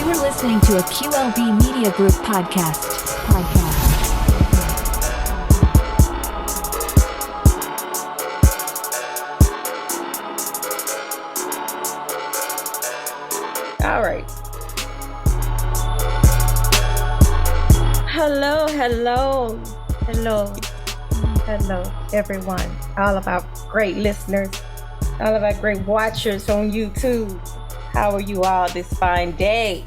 You're listening to a QLB Media Group podcast. All right. Hello, everyone. All of our great listeners, all of our great watchers on YouTube. How are you all this fine day?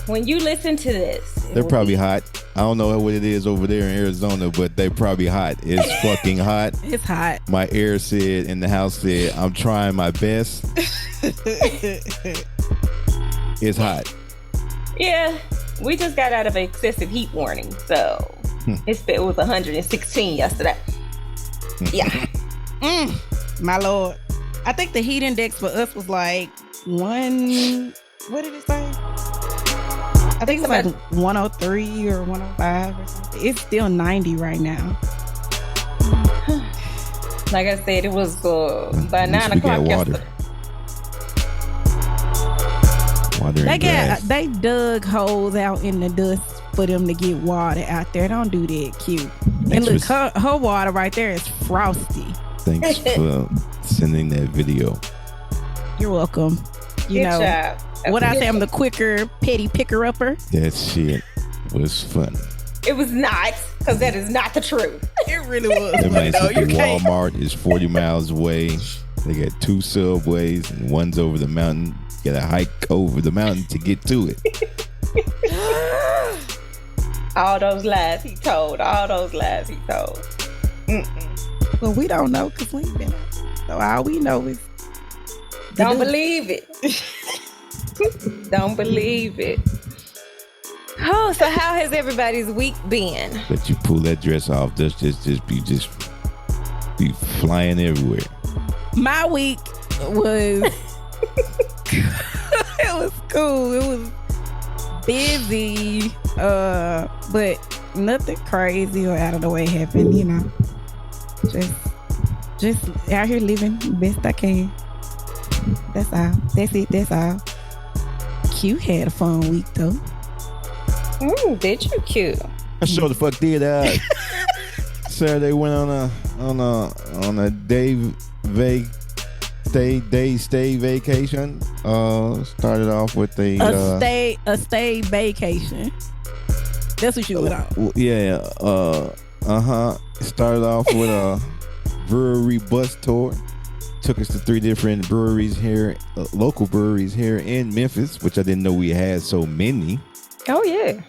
When you listen to this, they're probably hot. I don't know what it is over there in Arizona, but they're probably hot. It's fucking hot. It's hot. My air said, and the house said, I'm trying my best. It's hot. Yeah, we just got out of an excessive heat warning, so it was 116 yesterday. Yeah. My Lord. I think the heat index for us was like one, what did it say? I think it's like 103 or 105 or something. It's still 90 right now. Like I said, it was by 9 o'clock yesterday. They dug holes out in the dust for them to get water out there. Don't do that, cute. And look, her water right there is frosty. Thanks for sending that video. You're welcome. You know what I say? I'm the quicker petty picker-upper. That shit was fun. It was not, because that is not the truth. It really was. That man said the Walmart is 40 miles away. They got 2 subways, and one's over the mountain. You gotta hike over the mountain to get to it. All those lies he told. Well, we don't know because we ain't been out. So all we know is don't believe it. Don't believe it. Oh, so how has everybody's week been? But you pull that dress off, just be flying everywhere. My week was it was cool. It was busy, but nothing crazy or out of the way happened. You know, just out here living the best I can. That's all. That's it. That's all. Q had a fun week though. Did you, Q? I sure the fuck did. Saturday went on a day vacation. Started off with a stay vacation. That's what you went on. Yeah. Started off with a brewery bus tour. Took us to 3 different breweries here, local breweries here in Memphis, which I didn't know we had so many. Oh yeah.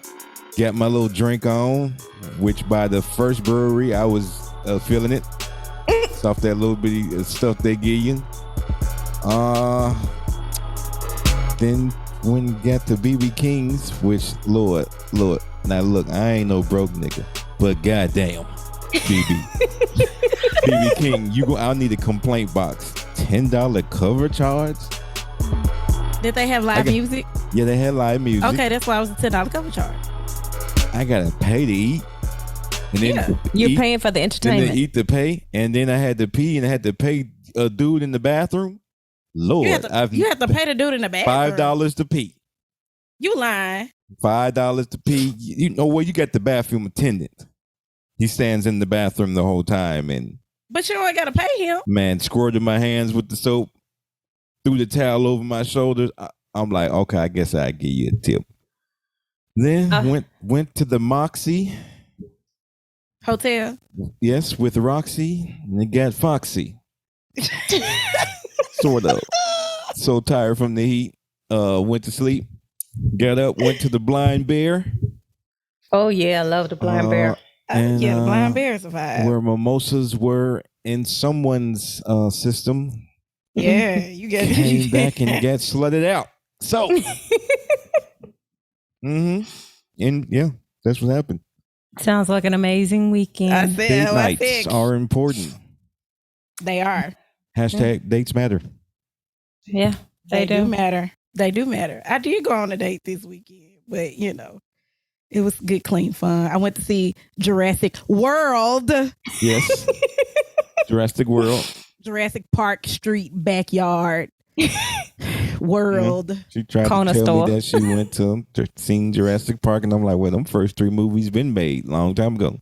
Got my little drink on, which by the first brewery I was feeling it. It's off that little bitty stuff they give you. Then when got to BB King's, which Lord, now look, I ain't no broke nigga, but goddamn, BB King, I'll need a complaint box. $10 cover charge. Did they have live music? Yeah, they had live music. Okay, that's why it was a $10 cover charge. I gotta pay to eat. And then you're paying for the entertainment. Then eat to pay, and then I had to pee, and I had to pay a dude in the bathroom. Lord, you have to pay the dude in the bathroom. $5 to pee. You lying? $5 to pee. You know what? You got the bathroom attendant. He stands in the bathroom the whole time, but you only gotta pay him. Man, squirted my hands with the soap, threw the towel over my shoulders. I'm like, okay, I guess I'll give you a tip. Then went to the Moxie Hotel. Yes, with Roxy, and it got Foxy. Sort of. So tired from the heat. Went to sleep. Got up, went to the Blind Bear. Oh yeah, I love the Blind Bear. And, the Blind Bear survived. Where mimosas were in someone's system. Yeah, you came back and got slutted out. So, and yeah, that's what happened. Sounds like an amazing weekend. Date nights are important. They are. Hashtag dates matter. Yeah, they do matter. They do matter. I did go on a date this weekend, but you know, it was good, clean fun. I went to see Jurassic World. Yes. Jurassic World. Jurassic Park Street backyard. world. She tried Corner to tell store. me that she went to seen Jurassic Park, and I'm like, well, them first 3 movies been made long time ago.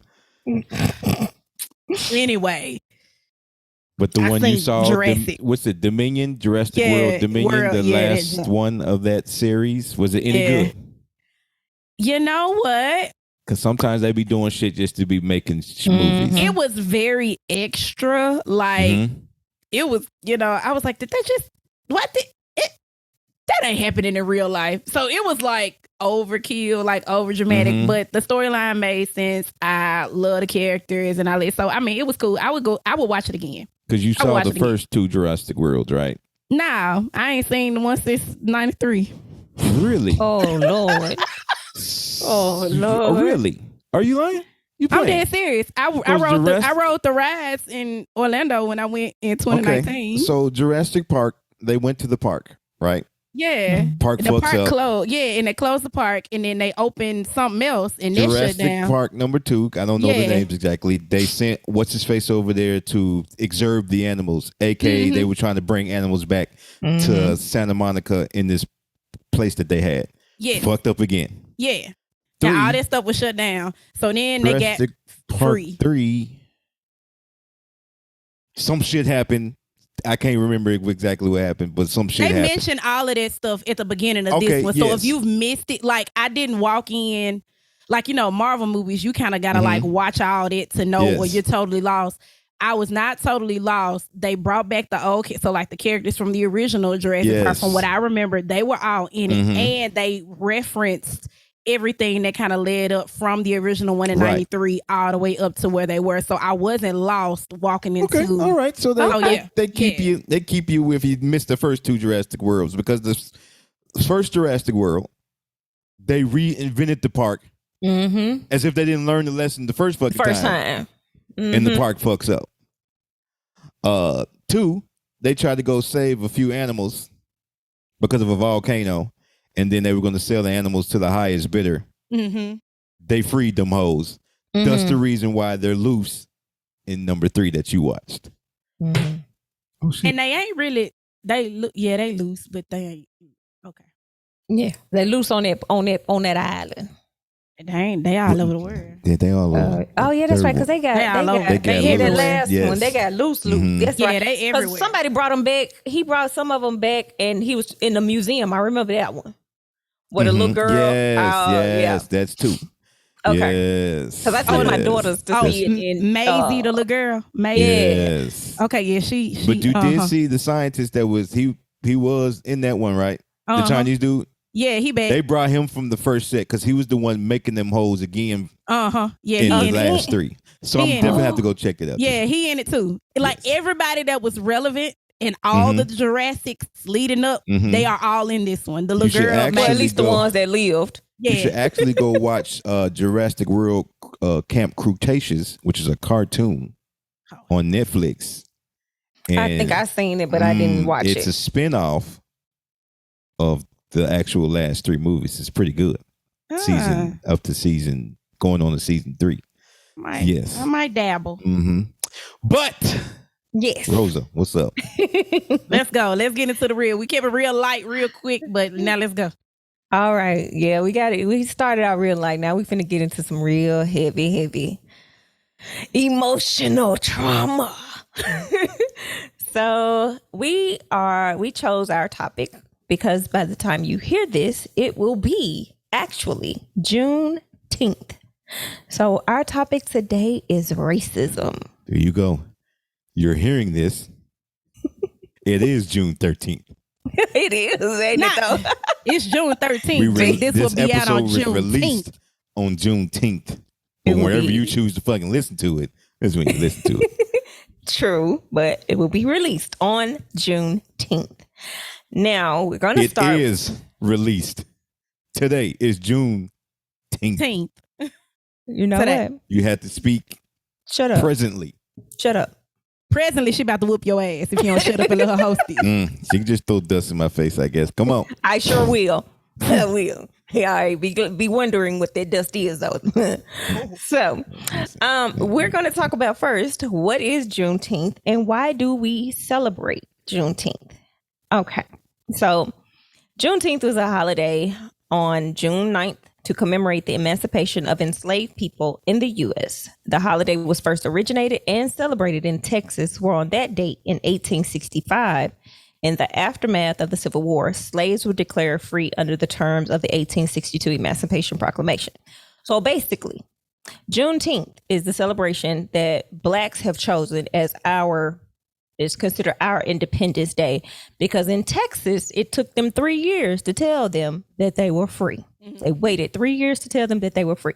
Anyway, But the I one you think saw, Jurassic. what's it, Dominion? Jurassic Yeah, World Dominion, World, the yeah, last that- one of that series. Was it any Yeah. good? You know what? Because sometimes they be doing shit just to be making movies. It was very extra. Like, Mhm. it was, I was like, did they just, what? That ain't happening in real life. So it was like overkill, like over dramatic, Mhm. but the storyline made sense. I love the characters and all that. So, I mean, it was cool. I would watch it again. Because you I would saw watch the it again. first 2 Jurassic Worlds, right? Nah, I ain't seen the one since 93. Really? Oh Lord. Oh, Lord. Really? Are you lying? You I'm playing? dead serious. I Jurassic- rode the rides in Orlando when I went in 2019. So Jurassic Park, they went to the park, right? Yeah. Park The fucks park up. closed. Yeah, and they closed the park and then they opened something else and they shut Jurassic down. Park number 2. I don't know the Yeah. names exactly. They sent what's his face over there to observe the animals, aka they were trying to bring animals back to Santa Monica in this place that they had. Yeah. Fucked up again. Yeah. 3, Now all that stuff was shut down. So then they got Jurassic Park free. 3. Some shit happened. I can't remember exactly what happened, but some shit They happened. mentioned all of that stuff at the beginning of Okay, this one. So yes. if you've missed it, like I didn't walk in, like, Marvel movies, you kind of got to like watch all that to know or Yes. you're totally lost. I was not totally lost. They brought back the old, so like the characters from the original Jurassic Park, Yes. from what I remember, they were all in it. Mhm. And they referenced everything that kind of led up from the original one in Right. 93 all the way up to where they were. So I wasn't lost walking into. Okay, all right. So they, Oh, yeah. they keep Yeah. you. They keep you if you missed the first 2 Jurassic Worlds, because the first Jurassic World, they reinvented the park Mm-hmm. as if they didn't learn the lesson the first fucking First time, time. and the park fucks up. 2, they tried to go save a few animals because of a volcano, and then they were going to sell the animals to the highest bidder. Mm-hmm. They freed them hoes. That's the reason why they're loose in number 3 that you watched. Mm-hmm. Oh shit! And they ain't really, they loose, but they ain't. Okay. Yeah, they loose on that island. They all over the world. Yeah, they all over. Oh yeah, that's right. Because they got They all over. They got in the loose. last Yes. one. They got loose. Mhm. That's Yeah, right. they 'Cause everywhere. somebody brought them back. He brought some of them back, and he was in the museum. I remember that one. With a little girl. Yes, Oh, yes, that's 2. Okay. Yes. Because I told my yes. daughters to see it in Maisie, the little girl. Maisie. Yes. Okay, yeah, she But you uh-huh. did see the scientist that was he was in that one, right? The Uh-huh. Chinese dude. Yeah, he back. They brought him from the first set because he was the one making them hoes again Yeah, in he the in it. last 3. So I'm He in it. definitely have to go check it out. Yeah, he in it too. Like Yes. everybody that was relevant and all the Jurassics leading up, Mhm. they are all in this one. The You little should girl, actually Well, at Maisie. least the go. ones that lived. You should Yeah. actually go watch Jurassic World Camp Cretaceous, which is a cartoon on Netflix. I think I seen it, but I didn't watch it's it. a spin-off of the actual last 3 movies. It's pretty good. Season up to season going on to season 3. Yes. I might dabble. But Yes. Rosa, what's up? Let's go. Let's get into the real. We kept it real light, real quick, but now let's go. All right. Yeah, we got it. We started out real light. Now we finna get into some real heavy emotional trauma. So we chose our topic because by the time you hear this, it will be actually Juneteenth. So our topic today is racism. There you go. You're hearing this. It is June 13th. It is, ain't it though? It's June 13th. This will be out on was June released 10th. on Juneteenth. It But will whenever be. you choose to fucking listen to it, that's when you listen to it. True, but it will be released on Juneteenth. Now we're gonna It start. is released. Today is June 10th. 10th. You know Today. what? You had to speak Shut up. presently. Shut up. Presently, she about to whoop your ass if you don't shut up and let her host it. She can just throw dust in my face, I guess. Come on. I sure will. I will. Yeah, I be wondering what that dust is though. So, we're going to talk about first what is Juneteenth and why do we celebrate Juneteenth? Okay. So Juneteenth was a holiday on June 9th to commemorate the emancipation of enslaved people in the U.S. The holiday was first originated and celebrated in Texas, where on that date in 1865, in the aftermath of the Civil War, slaves were declared free under the terms of the 1862 Emancipation Proclamation. So basically, Juneteenth is the celebration that Blacks have chosen as is considered our Independence Day, because in Texas, it took them 3 years to tell them that they were free. Mm-hmm. They waited 3 years to tell them that they were free.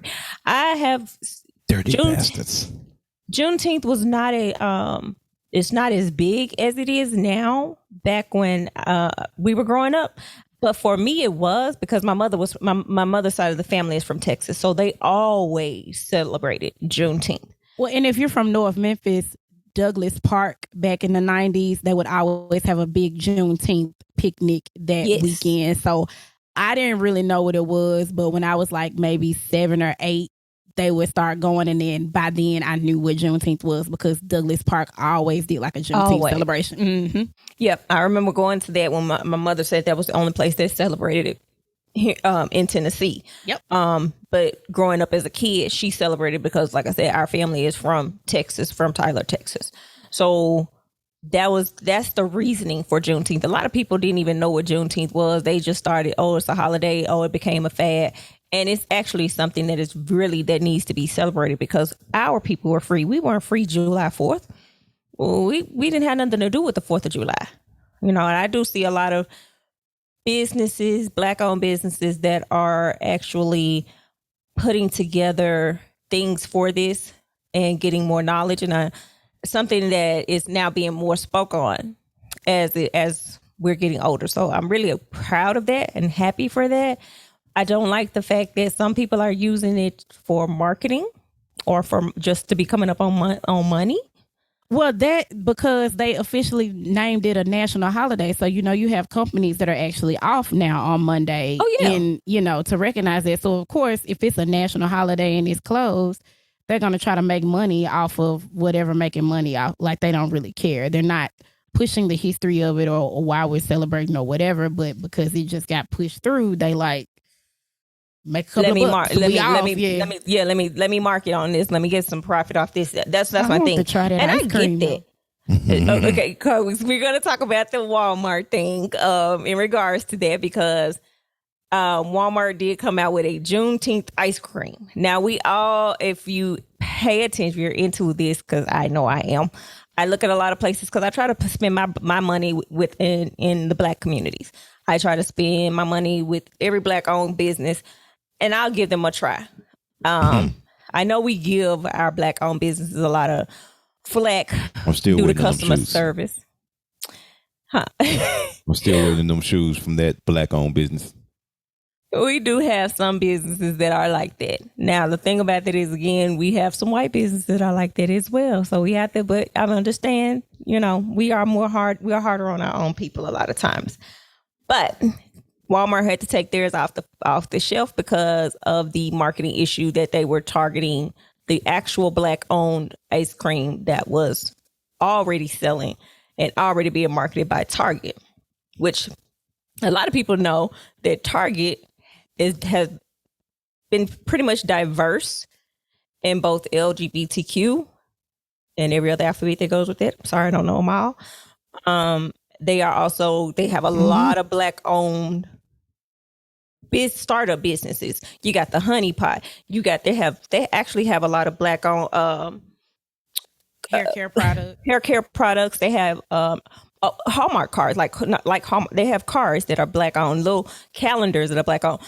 Dirty bastards. Juneteenth was not it's not as big as it is now back when we were growing up. But for me, it was because my mother's side of the family is from Texas. So they always celebrated Juneteenth. Well, and if you're from North Memphis, Douglas Park back in the 90s, they would always have a big Juneteenth picnic that weekend. So I didn't really know what it was. But when I was like maybe 7 or 8, they would start going. And then by then I knew what Juneteenth was, because Douglas Park always did like a Juneteenth celebration. Mm-hmm. Yep. I remember going to that when my mother said that was the only place that celebrated it here in Tennessee. Yep. But growing up as a kid, she celebrated because, like I said, our family is from Texas, from Tyler, Texas. So that's the reasoning for Juneteenth. A lot of people didn't even know what Juneteenth was. They just started, it's a holiday. It became a fad. And it's actually something that needs to be celebrated, because our people were free. We weren't free July 4th. We didn't have nothing to do with the 4th of July. And I do see a lot of businesses, Black-owned businesses, that are actually putting together things for this and getting more knowledge, and something that is now being more spoke on as we're getting older. So I'm really proud of that and happy for that. I don't like the fact that some people are using it for marketing or for just to be coming up on money. Well, that because they officially named it a national holiday. So, you have companies that are actually off now on Monday. Oh, yeah. And, to recognize that. So, of course, if it's a national holiday and it's closed, they're going to try to make money off of whatever making money out. Like, they don't really care. They're not pushing the history of it or why we're celebrating or whatever. But because it just got pushed through, they make a couple of bucks. Let me mark it on this. Let me get some profit off this. That's my thing. And I get that. Okay, because we're going to talk about the Walmart thing in regards to that, because Walmart did come out with a Juneteenth ice cream. Now, we all, if you pay attention, if you're into this, because I know I am, I look at a lot of places because I try to spend my money in the Black communities. I try to spend my money with every Black-owned business, and I'll give them a try. I know we give our Black-owned businesses a lot of flack due to customer service. Huh? I'm still wearing them shoes from that Black-owned business. We do have some businesses that are like that. Now, the thing about that is, again, we have some white businesses that are like that as well. So we have to, but I understand, we are harder on our own people a lot of times. But Walmart had to take theirs off the shelf because of the marketing issue that they were targeting the actual Black-owned ice cream that was already selling and already being marketed by Target, which a lot of people know that Target has been pretty much diverse in both LGBTQ and every other alphabet that goes with it. I'm sorry, I don't know them all. They have a lot of Black-owned startup businesses. You got the Honey Pot. They actually have a lot of Black-owned hair care products. Hair care products. They have Hallmark cards, like Hallmark. They have cards that are Black-owned, little calendars that are Black-owned.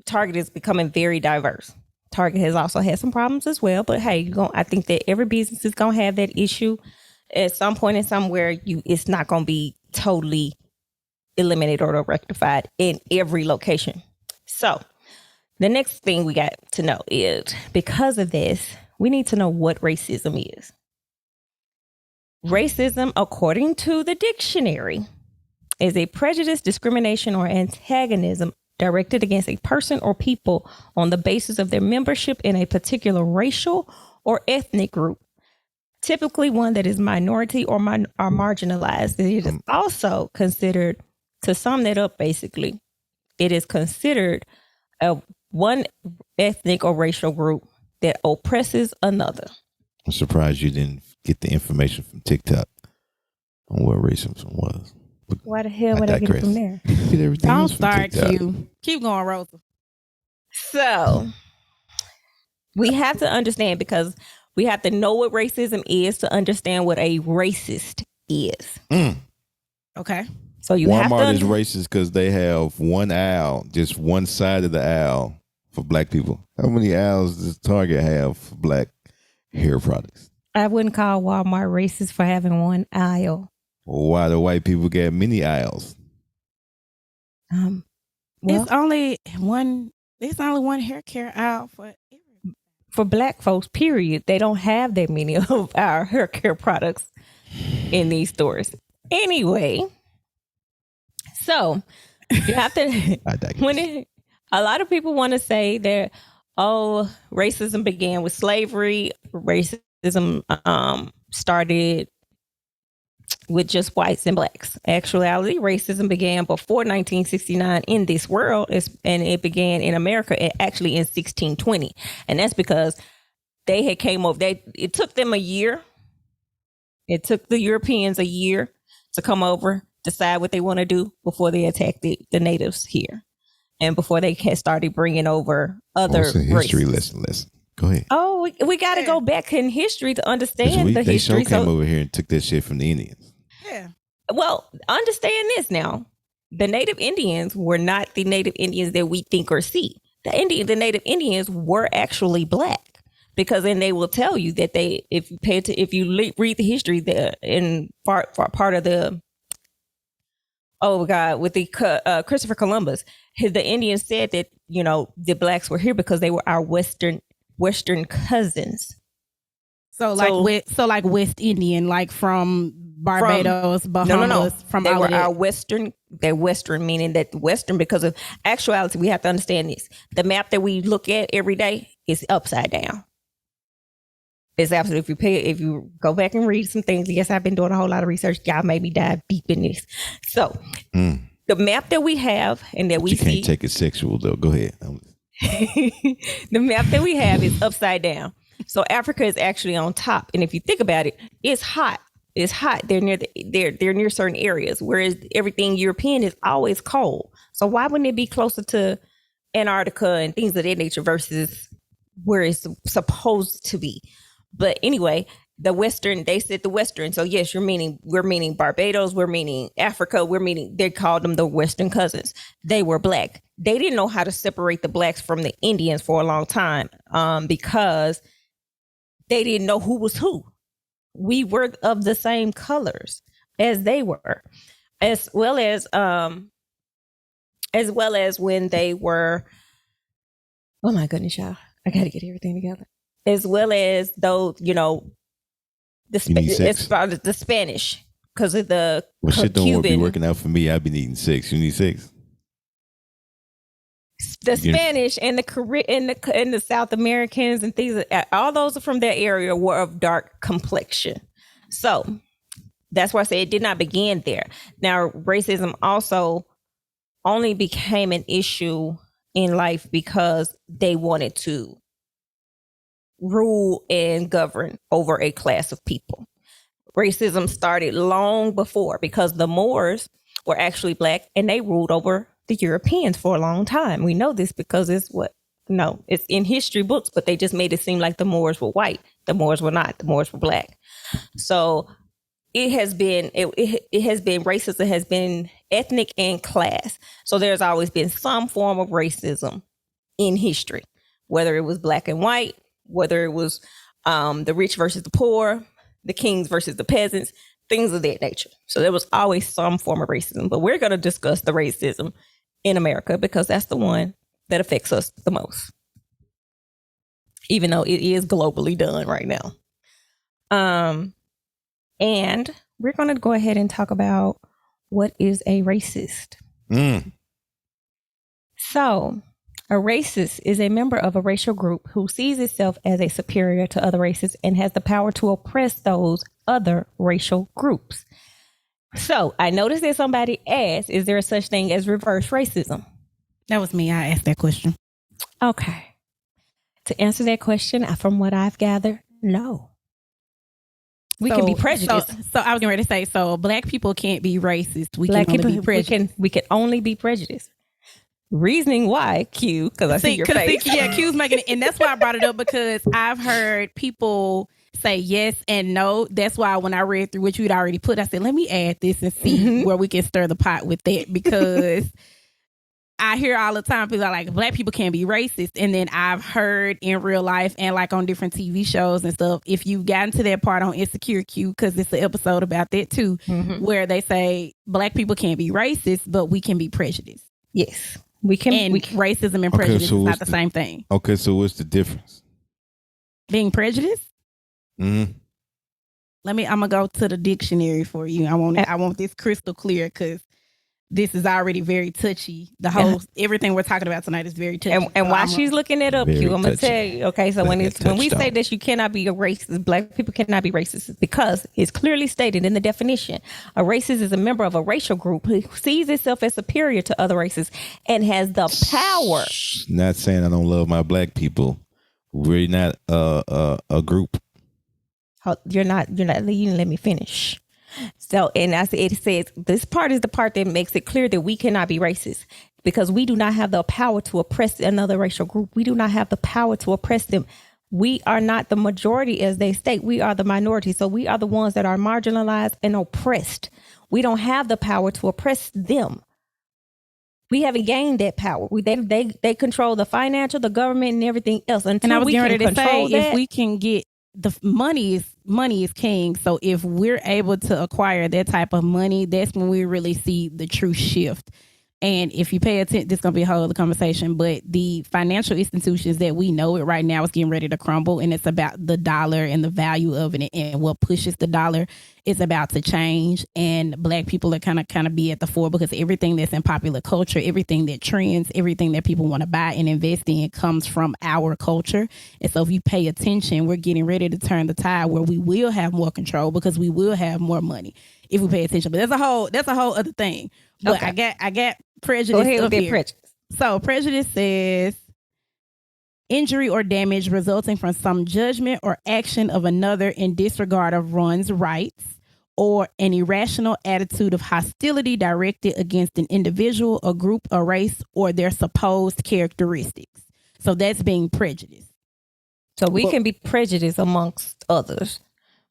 Target is becoming very diverse. Target has also had some problems as well, but hey, I think that every business is gonna have that issue at some point and somewhere. It's not gonna be totally eliminated or rectified in every location. So the next thing we got to know is, because of this, we need to know what racism is. Racism, according to the dictionary, is a prejudice, discrimination, or antagonism directed against a person or people on the basis of their membership in a particular racial or ethnic group, typically one that is minority or marginalized. It is also considered, to sum that up, basically, it is considered one ethnic or racial group that oppresses another. I'm surprised you didn't get the information from TikTok on what racism was. But why the hell would I get it from there? Get everything Don't else from start TikTok. you. Keep going, Rosa. So we have to understand, because we have to know what racism is to understand what a racist is. Okay. So you have to Walmart is racist because they have one aisle, just one side of the aisle for black people. How many aisles does Target have for black hair products? I wouldn't call Walmart racist for having one aisle. Why do white people get many aisles? Well, It's only one hair care aisle for black folks, period. They don't have that many of our hair care products in these stores. Anyway, so you have to, a lot of people want to say that, oh, racism began with slavery. Racism started with just whites and blacks. Actuality, racism began before 1969 in this world, and it began in America actually in 1620. And that's because they had came over. It took them a year. It took the Europeans a year to come over, decide what they want to do before they attacked the natives here, and before they started bringing over other history races. lesson. Go ahead. Oh, we got to go back in history to understand the they history. They came over here and took that shit from the Indians. Yeah. Well, understand this now. The Native Indians were not the Native Indians that we think or see. The Native Indians were actually black, because then they will tell you that if you read the history there in part of the, oh God, with the Christopher Columbus, the Indians said that, the blacks were here because they were our Western cousins. So like West Indian, like from Barbados, Bahamas, no. from they all were of that. our Western. They're Western, meaning that Western, because of actuality, we have to understand this. The map that we look at every day is upside down. It's absolutely, if you go back and read some things. Yes, I've been doing a whole lot of research. Y'all made me dive deep in this. So the map that we have and that we see, you can't take it sexual though. Go ahead. The map that we have is upside down. So Africa is actually on top, and if you think about it, it's hot. It's hot. They're near certain areas, whereas everything European is always cold. So why wouldn't it be closer to Antarctica and things of that nature versus where it's supposed to be? But anyway, they said the Western. So yes, we're meaning Barbados, we're meaning Africa, they called them the Western cousins. They were black. They didn't know how to separate the blacks from the Indians for a long time, because they didn't know who was who. We were of the same colors as they were, as well as when they were, oh my goodness, y'all, I got to get everything together. As well as though, it's about the Spanish, because of the shit don't Cuban. be working out for me. I've been eating 6. You need 6. The Spanish and the Caribbean and the South Americans and things, all those from that area were of dark complexion. So that's why I say it did not begin there. Now, racism also only became an issue in life because they wanted to rule and govern over a class of people. Racism started long before, because the Moors were actually black and they ruled over the Europeans for a long time. We know this because it's in history books, but they just made it seem like the Moors were white. The Moors were not. The Moors were black. So racism has been ethnic and class. So there's always been some form of racism in history, whether it was black and white, whether it was the rich versus the poor, the kings versus the peasants, things of that nature. So there was always some form of racism. But we're going to discuss the racism in America because that's the one that affects us the most, even though it is globally done right now. And we're going to go ahead and talk about what is a racist. So A racist is a member of a racial group who sees itself as a superior to other races and has the power to oppress those other racial groups. So I noticed that somebody asked, is there a such thing as reverse racism? That was me. I asked that question. Okay. To answer that question, from what I've gathered, no. We can be prejudiced. So I was getting ready to say, so black people can't be racist. We can only be prejudiced. We can only be prejudiced. Reasoning why, Q, because I see your face. Q's making it. And that's why I brought it up, because I've heard people say yes and no. That's why when I read through what you'd already put, I said, let me add this and see where we can stir the pot with that, because I hear all the time people are like, black people can't be racist. And then I've heard in real life and like on different TV shows and stuff, if you've gotten to that part on Insecure Q, because it's an episode about that too, where they say black people can't be racist, but we can be prejudiced. Yes. We can. Racism and prejudice is not the same thing. Okay, so what's the difference? Being prejudiced? Mm-hmm. I'm gonna go to the dictionary for you. I want this crystal clear, because this is already very touchy. The whole everything we're talking about tonight is very touchy. And while she's looking it up, Q, I'm gonna tell you. Okay, so when we say that you cannot be a racist, black people cannot be racist, it's because it's clearly stated in the definition. A racist is a member of a racial group who sees itself as superior to other races and has the power. Not saying I don't love my black people. We're not a group. You're not. You didn't let me finish. So, and it says this part is the part that makes it clear that we cannot be racist, because we do not have the power to oppress another racial group. We do not have the power to oppress them. We are not the majority, as they state. We are the minority. So we are the ones that are marginalized and oppressed. We don't have the power to oppress them. We haven't gained that power. They control the financial, the government, and everything else. Until and I was we getting can ready to say, control that, if we can get the money is king. So if we're able to acquire that type of money, that's when we really see the true shift. And if you pay attention, this is going to be a whole other conversation, but the financial institutions that we know it right now is getting ready to crumble, and it's about the dollar and the value of it, and what pushes the dollar is about to change. And black people are kind of be at the fore, because everything that's in popular culture, everything that trends, everything that people want to buy and invest in comes from our culture. And so if you pay attention, we're getting ready to turn the tide where we will have more control, because we will have more money if we pay attention. But that's a whole other thing. But okay. I got prejudice. Go ahead with that prejudice. So prejudice says injury or damage resulting from some judgment or action of another in disregard of one's rights, or an irrational attitude of hostility directed against an individual, a group, a race, or their supposed characteristics. So that's being prejudiced. So we can be prejudiced amongst others,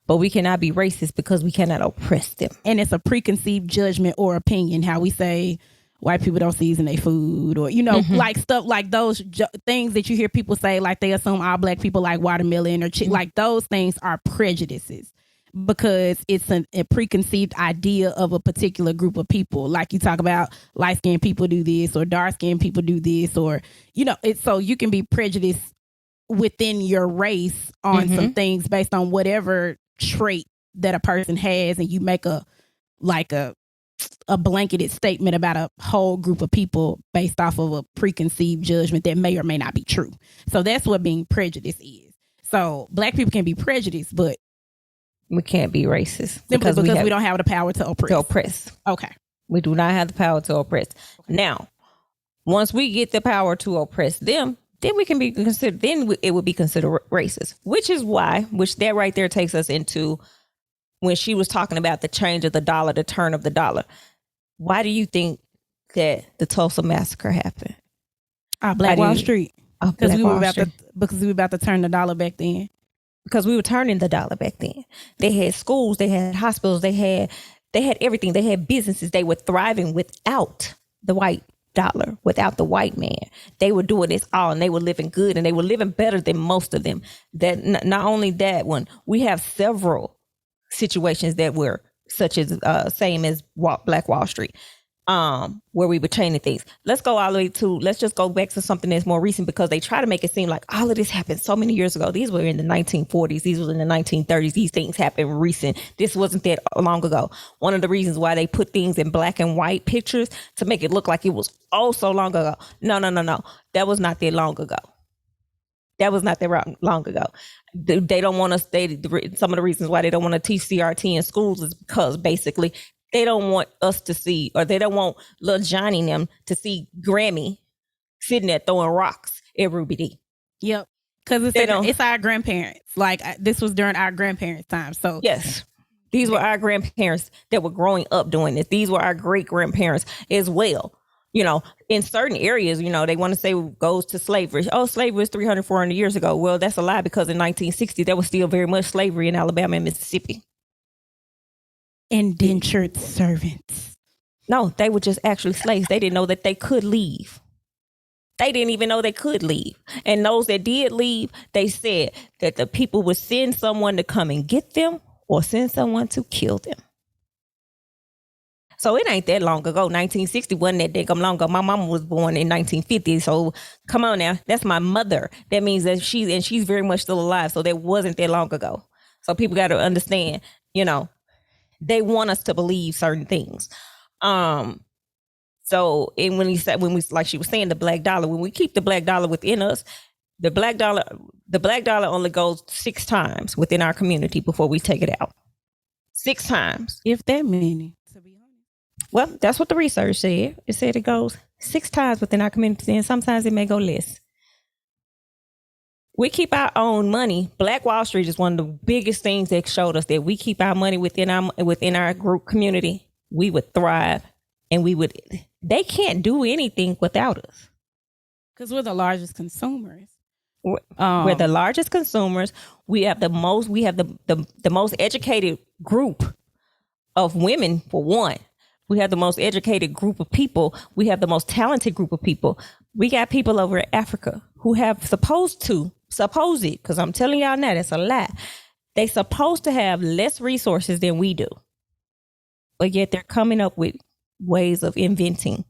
but we cannot be racist because we cannot oppress them. And it's a preconceived judgment or opinion, how we say white people don't season their food, or, like stuff like those things that you hear people say, like they assume all black people like watermelon or like those things are prejudices, because it's a preconceived idea of a particular group of people. Like you talk about light-skinned people do this, or dark-skinned people do this, or, it's so you can be prejudiced within your race on some things based on whatever trait that a person has, and you make a blanketed statement about a whole group of people based off of a preconceived judgment that may or may not be true. So that's what being prejudiced is. So black people can be prejudiced, but we can't be racist because we don't have the power to oppress. Okay. We do not have the power to oppress. Now, once we get the power to oppress them, then we can be considered, it would be considered racist, which that right there takes us into when she was talking about the change of the dollar, the turn of the dollar. Why do you think that the Tulsa massacre happened? Black Wall Street. Because we were about to turn the dollar back then. Because we were turning the dollar back then. They had schools, they had hospitals, they had everything. They had businesses. They were thriving without the white dollar, without the white man. They were doing this all, and they were living good, and they were living better than most of them. That not only that one, we have several situations that were such as same as Black Wall Street. where we were changing things. Let's just go back to something that's more recent, because they try to make it seem like all of this happened so many years ago. These were in the 1940s. These were in the 1930s. These things happened recent. This wasn't that long ago. One of the reasons why they put things in black and white pictures to make it look like it was so long ago. No. That was not that long ago. Long ago. They don't want us. Some of the reasons why they don't want to teach CRT in schools is because basically they don't want us to see, or they don't want little Johnny and them to see Grammy sitting there throwing rocks at Ruby D. Yep. Because it's our grandparents. Like, this was during our grandparents' time. So yes, these were our grandparents that were growing up doing this. These were our great grandparents as well. You know, in certain areas, you know, they want to say goes to slavery. Oh, slavery was 300, 400 years ago. Well, that's a lie, because in 1960, there was still very much slavery in Alabama and Mississippi. Indentured servants. No, they were just actually slaves. They didn't know that they could leave. They didn't even know they could leave. And those that did leave, they said that the people would send someone to come and get them, or send someone to kill them. So it ain't that long ago. 1960 wasn't that damn long ago. My mama was born in 1950. So come on now. That's my mother. That means that she's very much still alive. So that wasn't that long ago. So people got to understand, you know, they want us to believe certain things. So, and when we, like she was saying, the black dollar, when we keep the black dollar within us, the black dollar only goes 6 times within our community before we take it out. 6 times. If that many, to be honest. Well, that's what the research said. It said it goes 6 times within our community, and sometimes it may go less. We keep our own money. Black Wall Street is one of the biggest things that showed us that we keep our money within our group community. We would thrive, and they can't do anything without us. Because we're the largest consumers. We're the largest consumers. We have the most educated group of women, for one. We have the most educated group of people. We have the most talented group of people. We got people over in Africa who have because I'm telling y'all now, that's a lie. They supposed to have less resources than we do. But yet they're coming up with ways of inventing,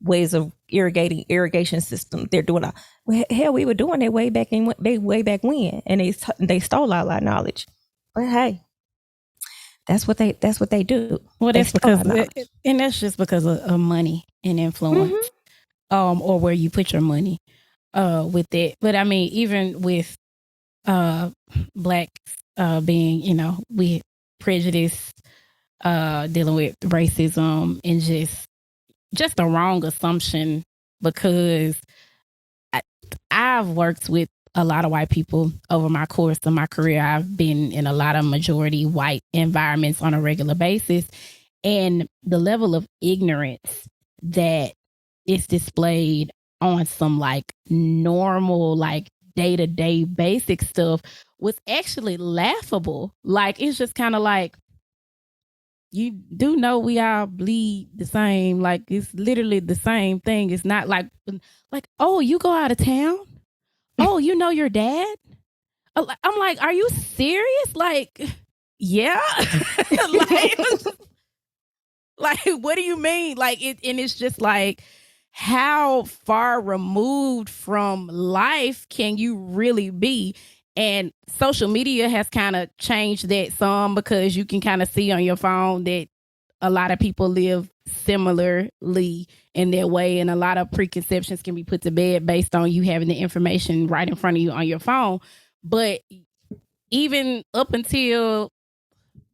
ways of irrigation system. They're doing hell, we were doing that way back when, and they stole all our knowledge. But hey, that's what they do. Well, that's just because of money and influence, or where you put your money with that. But I mean, even with blacks being, you know, we prejudice, dealing with racism and just a wrong assumption, because I've worked with a lot of white people over my course of my career. I've been in a lot of majority white environments on a regular basis, and the level of ignorance that is displayed on some like normal, like day-to-day basic stuff was actually laughable. Like, it's just kind of like, you do know we all bleed the same. Like, it's literally the same thing. It's not like, oh, you go out of town? Oh, you know your dad? I'm like, are you serious? Like, yeah. like, what do you mean? Like, it's just like, how far removed from life can you really be? And social media has kind of changed that some, because you can kind of see on your phone that a lot of people live similarly in their way, and a lot of preconceptions can be put to bed based on you having the information right in front of you on your phone. But even up until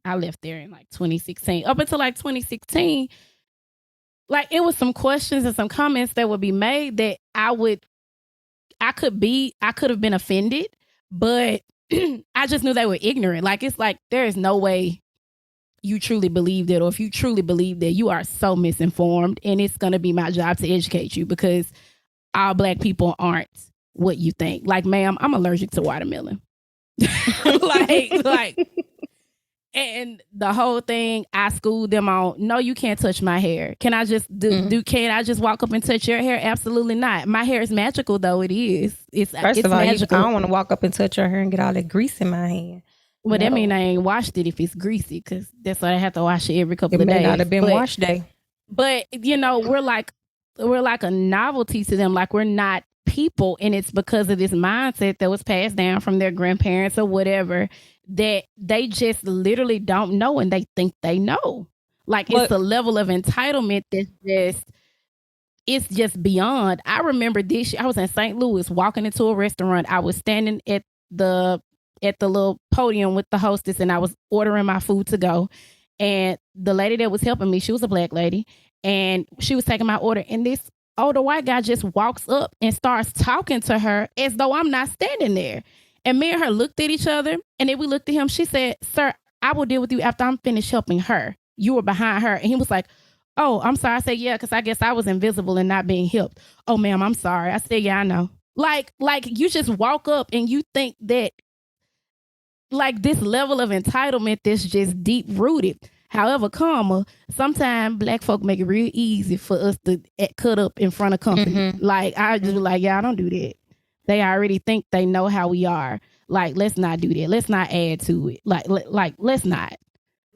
I left there in like 2016, up until like 2016, like, it was some questions and some comments that would be made that I could have been offended, but I just knew they were ignorant. Like, it's like, there is no way you truly believe that, or if you truly believe that, you are so misinformed, and it's going to be my job to educate you, because all black people aren't what you think. Like, ma'am, I'm allergic to watermelon. like, and the whole thing, I schooled them on, no, you can't touch my hair. Can I just can I just walk up and touch your hair? Absolutely not. My hair is magical, though. It is. It's magical. I don't want to walk up and touch your hair and get all that grease in my hand. Well, that mean I ain't washed it if it's greasy, because that's why I have to wash it every couple of days. It may not have been wash day. But we're like a novelty to them. Like we're not people, and it's because of this mindset that was passed down from their grandparents or whatever that they just literally don't know, and they think they know. Like it's a level of entitlement that's it's just beyond. I remember this. I was in St. Louis walking into a restaurant. I was standing at the little podium with the hostess, and I was ordering my food to go. And the lady that was helping me, she was a black lady, and she was taking my order. And this older white guy just walks up and starts talking to her as though I'm not standing there. And me and her looked at each other, and then we looked at him. She said, "Sir, I will deal with you after I'm finished helping her. You were behind her." And he was like, "Oh, I'm sorry." I said, "Yeah, because I guess I was invisible and not being helped." "Oh, ma'am, I'm sorry." I said, "Yeah, I know." Like you just walk up and you think that like this level of entitlement that's just deep rooted. However, sometimes black folk make it real easy for us to cut up in front of company. Mm-hmm. Like I just like, yeah, I don't do that. They already think they know how we are. Like, let's not do that. Let's not add to it. Like let's not.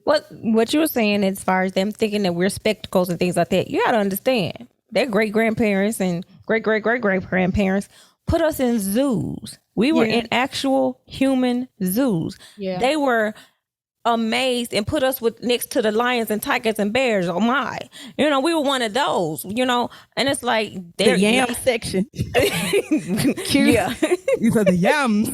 What you were saying as far as them thinking that we're spectacles and things like that, you got to understand their great grandparents and great grandparents put us in zoos. We were in actual human zoos. Yeah. They were amazed and put us next to the lions and tigers and bears. Oh my, we were one of those, and it's like the yam section. Cute. Yeah. These are the yams.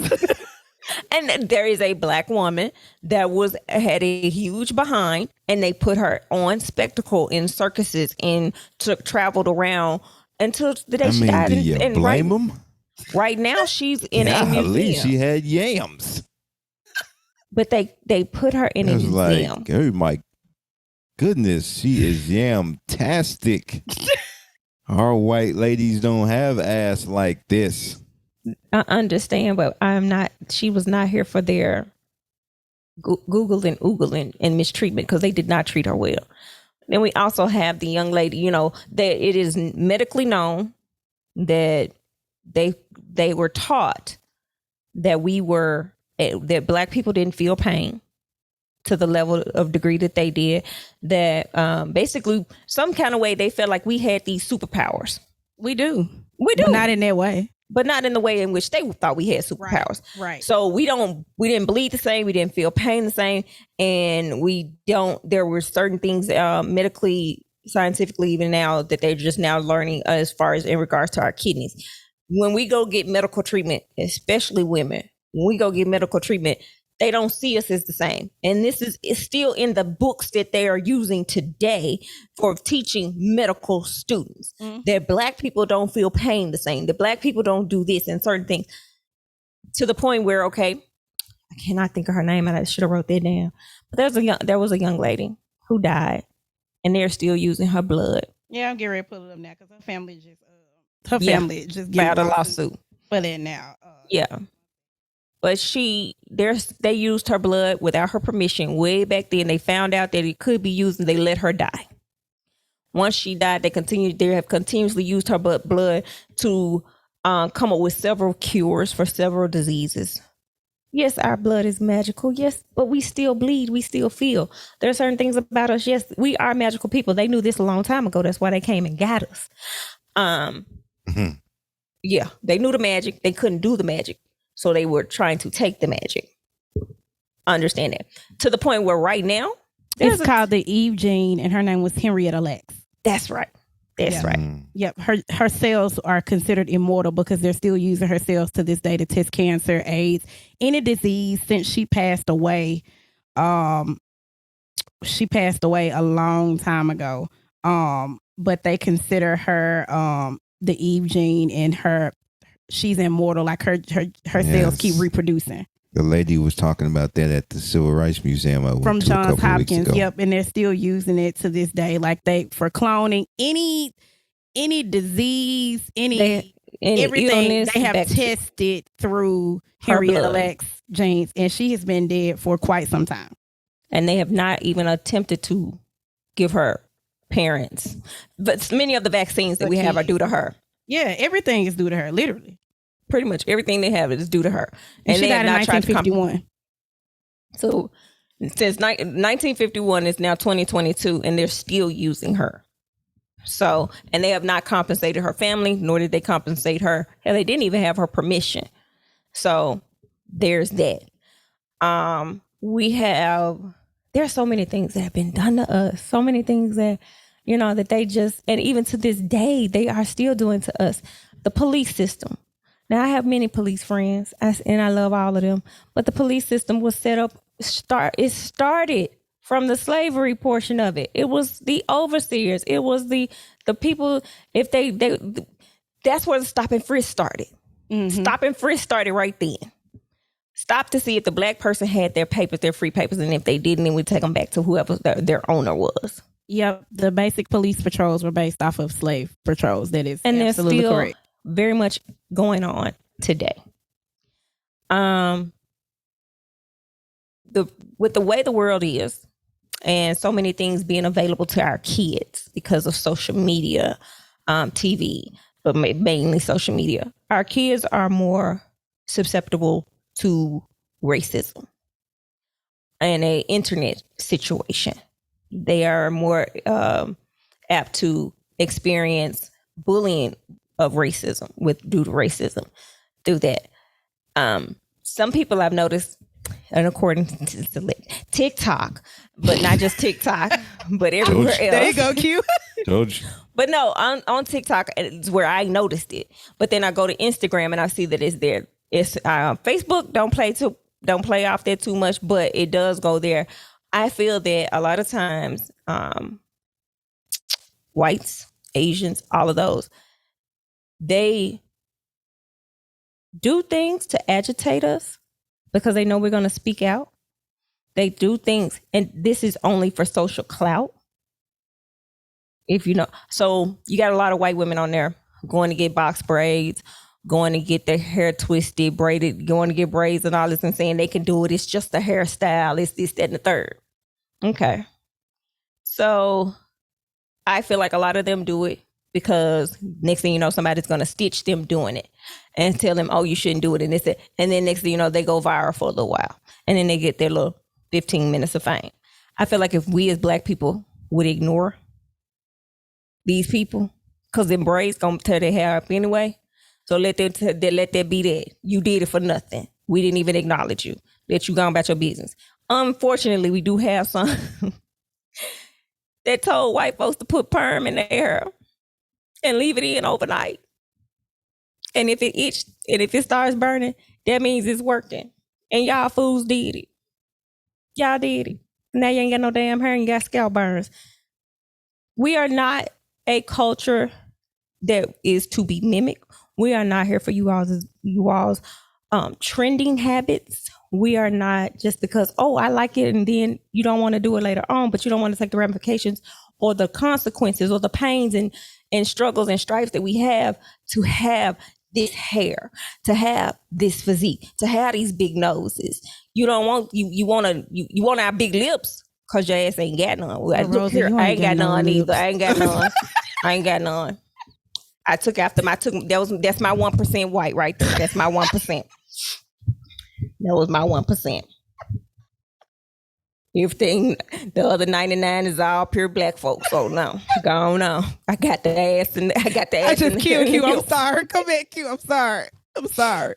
And there is a black woman that had a huge behind, and they put her on spectacle in circuses and traveled around until the day she died. Do you blame them? Right now, she's in a museum. At least she had yams. But they put her in a museum. Like, oh my goodness, she is yam-tastic. Our white ladies don't have ass like this. I understand, but she was not here for their oogling and mistreatment, because they did not treat her well. Then we also have the young lady, that it is medically known that they were taught that that black people didn't feel pain to the level of degree that they did, that basically some kind of way they felt like we had these superpowers. We do. But not in that way. But not in the way in which they thought we had superpowers. Right. So we didn't bleed the same. We didn't feel pain the same. And there were certain things medically, scientifically, even now, that they're just now learning as far as in regards to our kidneys. When we go get medical treatment, especially women, when we go get medical treatment, they don't see us as the same. And this is still in the books that they are using today for teaching medical students, that black people don't feel pain the same, that black people don't do this and certain things, to the point where, okay, I cannot think of her name, and I should have wrote that down. But there was a young lady who died, and they're still using her blood. Yeah, I'm getting ready to pull it up now because her family just filed a lawsuit for that now. Yeah. But they used her blood without her permission way back then. They found out that it could be used, and they let her die. Once she died, they have continuously used her blood to come up with several cures for several diseases. Yes, our blood is magical. Yes, but we still bleed. We still feel. There are certain things about us. Yes, we are magical people. They knew this a long time ago. That's why they came and got us. Yeah, they knew the magic. They couldn't do the magic. So they were trying to take the magic. Understand that. To the point where right now, it's called the Eve gene, and her name was Henrietta Lacks. That's right. That's right. Yep. Her cells are considered immortal because they're still using her cells to this day to test cancer, AIDS, any disease. Since she passed away, she passed away a long time ago. But they consider her the Eve gene, and she's immortal. Like her cells keep reproducing. The lady was talking about that at the Civil Rights Museum I went from to Johns a couple Hopkins. weeks ago. Yep, and they're still using it to this day. Like for cloning any disease, everything they have tested through Henrietta Lacks genes, and she has been dead for quite some time. And they have not even attempted to give her parents. But many of the vaccines that we have are due to her. Yeah, everything is due to her, literally. Pretty much everything they have is due to her. And she died in 1951. So since 1951 is now 2022, and they're still using her. So, and they have not compensated her family, nor did they compensate her. Hell, they didn't even have her permission. So there's that. There's so many things that have been done to us. So many things that, that they just, and even to this day, they are still doing to us. The police system. Now, I have many police friends, and I love all of them. But the police system was set up, it started from the slavery portion of it. It was the overseers. It was the people, if they that's where the stop and frisk started. Mm-hmm. Stop and frisk started right then. Stop to see if the black person had their papers, their free papers, and if they didn't, then we take them back to whoever their owner was. Yep, the basic police patrols were based off of slave patrols. That is and absolutely they're still correct. Very much going on today. With the way the world is, and so many things being available to our kids because of social media, TV, but mainly social media, our kids are more susceptible to racism and a internet situation. They are more apt to experience bullying of racism due to racism through that. Some people I've noticed, and according to TikTok, but not just TikTok, but everywhere else. There you go, Q. George. But no, on TikTok is where I noticed it. But then I go to Instagram and I see that it's there. It's Facebook don't play off there too much, but it does go there. I feel that a lot of times, whites, Asians, all of those, they do things to agitate us because they know we're going to speak out. They do things, and this is only for social clout. If you know, so you got a lot of white women on there going to get box braids, going to get their hair twisted, braided, going to get braids and all this and saying they can do it. It's just a hairstyle. It's this, that, and the third. Okay. So I feel like a lot of them do it because next thing you know, somebody's going to stitch them doing it and tell them, oh, you shouldn't do it. And this, and then next thing you know, they go viral for a little while. And then they get their little 15 minutes of fame. I feel like if we as black people would ignore these people, because them braids going to tear their hair up anyway. So let that be that. You did it for nothing. We didn't even acknowledge you. Let you go about your business. Unfortunately, we do have some that told white folks to put perm in their hair and leave it in overnight. And if it itched and if it starts burning, that means it's working. And y'all fools did it. Y'all did it. Now you ain't got no damn hair and you got scalp burns. We are not a culture that is to be mimicked. We are not here for you all's trending habits. We are not just because, oh, I like it, and then you don't want to do it later on, but you don't want to take the ramifications or the consequences or the pains and struggles and stripes that we have to have this hair, to have this physique, to have these big noses. You don't want you want our big lips because your ass ain't got none. Look here, I ain't got none either. I ain't got none. I ain't got none. That's my 1% white right there. That's my 1%. That was my 1%. Everything, the other 99 is all pure black folks. So no, go on now. I got the ass and I got the ass. I just killed you. I'm sorry. Come back, Q. I'm sorry. So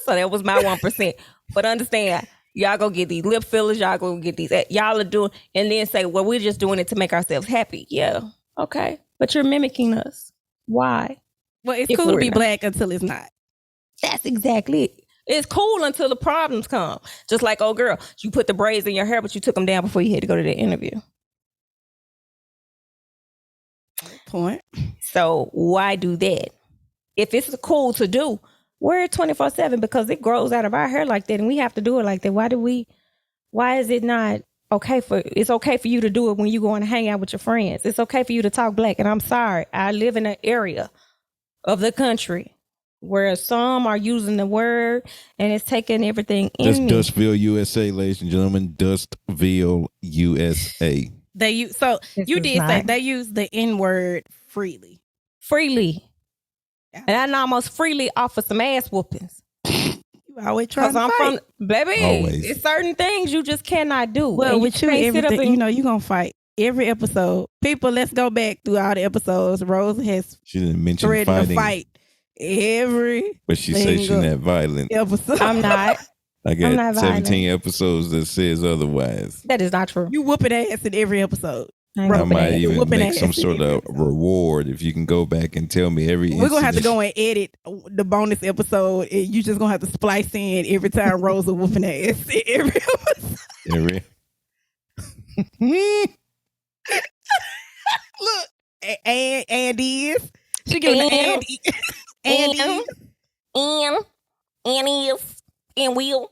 that was my 1%. But understand, y'all go get these lip fillers. Y'all go get these. Y'all are doing, and then say, well, we're just doing it to make ourselves happy. Yeah, okay. But you're mimicking us. Why? Well, it's cool to be black until it's not. That's exactly it. It's cool until the problems come. Just like, oh, girl, you put the braids in your hair, but you took them down before you had to go to the interview. Point. So why do that? If it's cool to do, wear it 24/7 because it grows out of our hair like that and we have to do it like that. Why is it not it's okay for you to do it when you go and hang out with your friends. It's okay for you to talk black. And I'm sorry, I live in an area of the country where some are using the word and it's taking everything in. That's Dustville, USA, ladies and gentlemen. Dustville, USA. You did say they use the N-word freely. Yeah. And I almost freely offer some ass whoopings. You always try to fight. From, baby, always. It's certain things you just cannot do. Well, with you, everything, you're going to fight. every episode. People, let's go back through all the episodes. Rosa has She didn't mention threatened fighting, to fight every but she says she's not violent. episode. I'm not. I I'm not got 17 episodes that says otherwise. That is not true. You whooping ass in every episode. I might even Whooping make ass some in sort every of episode. reward if you can go back and tell me every. We're gonna have to incident. go and edit the bonus episode, and you just gonna have to splice in every time Rosa whooping ass in every episode. Every. Look, and is she giving And- and and will.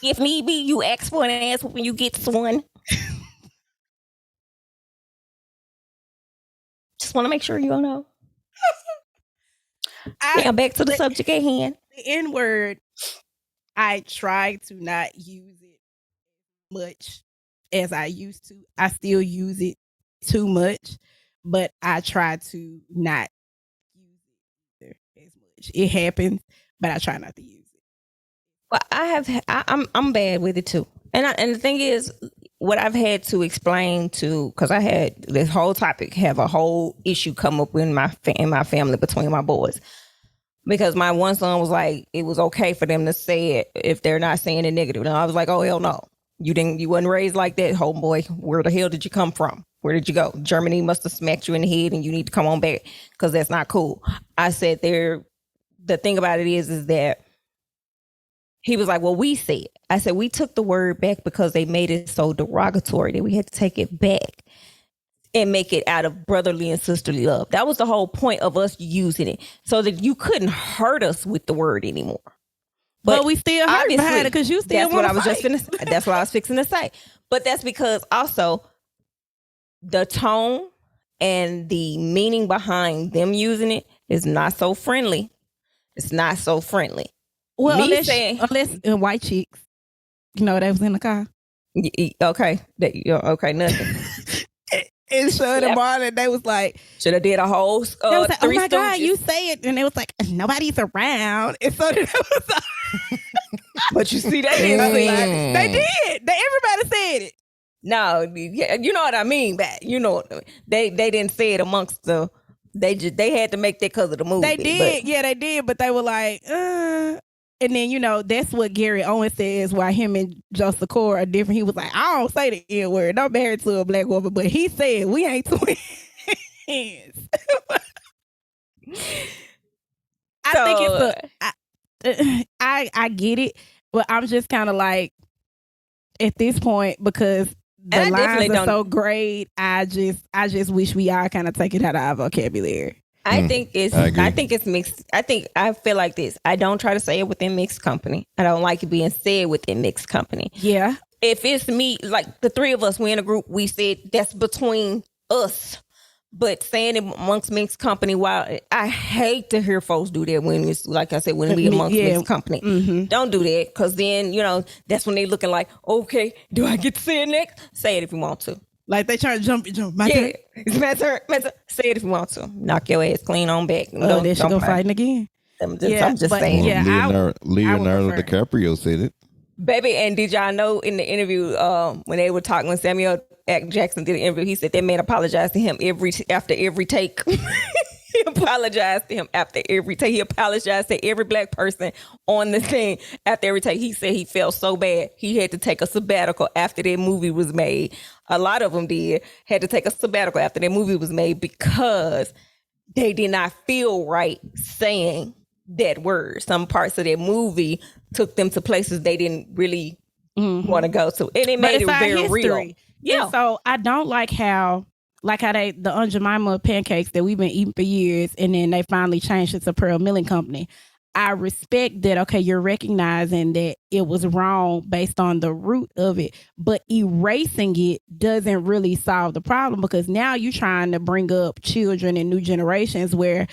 If need be, you ask for an ass when you get one. Just want to make sure you all know. Now back to the subject at hand. The N word, I try to not use it much as I used to. I still use it too much, but I try to not use it as much. It happens, but I try not to use it. Well, I'm bad with it too, and the thing is, what I've had to explain to, because I had this whole topic have a whole issue come up in my family between my boys, because my one son was like, it was okay for them to say it if they're not saying it negative, and I was like, oh hell no, you wasn't raised like that, homeboy. Where the hell did you come from? Where did you go? Germany must have smacked you in the head, and you need to come on back because that's not cool. I said the thing about it is that. He was like, well, we said. I said, we took the word back because they made it so derogatory that we had to take it back and make it out of brotherly and sisterly love. That was the whole point of us using it, so that you couldn't hurt us with the word anymore. But we still hurt obviously, behind it because you still that's what I was fight. that's what I was fixing to say. But that's because also the tone and the meaning behind them using it is not so friendly. It's not so friendly. Well, Me unless white chicks, that was in the car. Okay, okay, nothing. And Sean and Marlon, they was like, Should have did a whole. they was like, oh Three my God, Stooges. you say it. And they was like, nobody's around. And so it was like, But you see, they didn't say it. they did. Everybody said it. No, yeah, you know what I mean. But they didn't say it amongst the. They had to make that because of the movie. They did. Yeah, they did. But they were like, And then, that's what Gary Owen says, why him and Joseph Core are different. He was like, I don't say the N word. I'm married to a black woman. But he said, we ain't twins. I think I get it. But I'm just kind of like, at this point, because the lines are so great, I just wish we all kind of take it out of our vocabulary. I think it's mixed. I feel like this. I don't try to say it within mixed company. I don't like it being said within mixed company. Yeah. If it's me, like the three of us, we in a group, we said that's between us. But saying it amongst mixed company, while I hate to hear folks do that when it's, like I said, when we amongst mixed company. Mm-hmm. Don't do that, because then, that's when they looking like, okay, do I get to say it next? Say it if you want to. Like they trying to jump. My Yeah, turn. it's my turn. Say it if you want to. Knock your ass clean on back. Oh, there she go fighting again. I'm just saying. Well, Yeah, Leonardo prefer. DiCaprio said it. Baby, and did y'all know in the interview when they were talking, when Samuel Jackson did the interview, he said that man apologized to him after every take. He apologized to him after every take. He apologized to every black person on the thing after every take. He said he felt so bad he had to take a sabbatical after that movie was made. A lot of them had to take a sabbatical after that movie was made because they did not feel right saying that word. Some parts of that movie took them to places they didn't really want to go to, and it made it very real. Yeah. And so I don't like how the Aunt Jemima pancakes that we've been eating for years, and then they finally changed it to Pearl Milling Company. I respect that, okay, you're recognizing that it was wrong based on the root of it, but erasing it doesn't really solve the problem, because now you're trying to bring up children and new generations where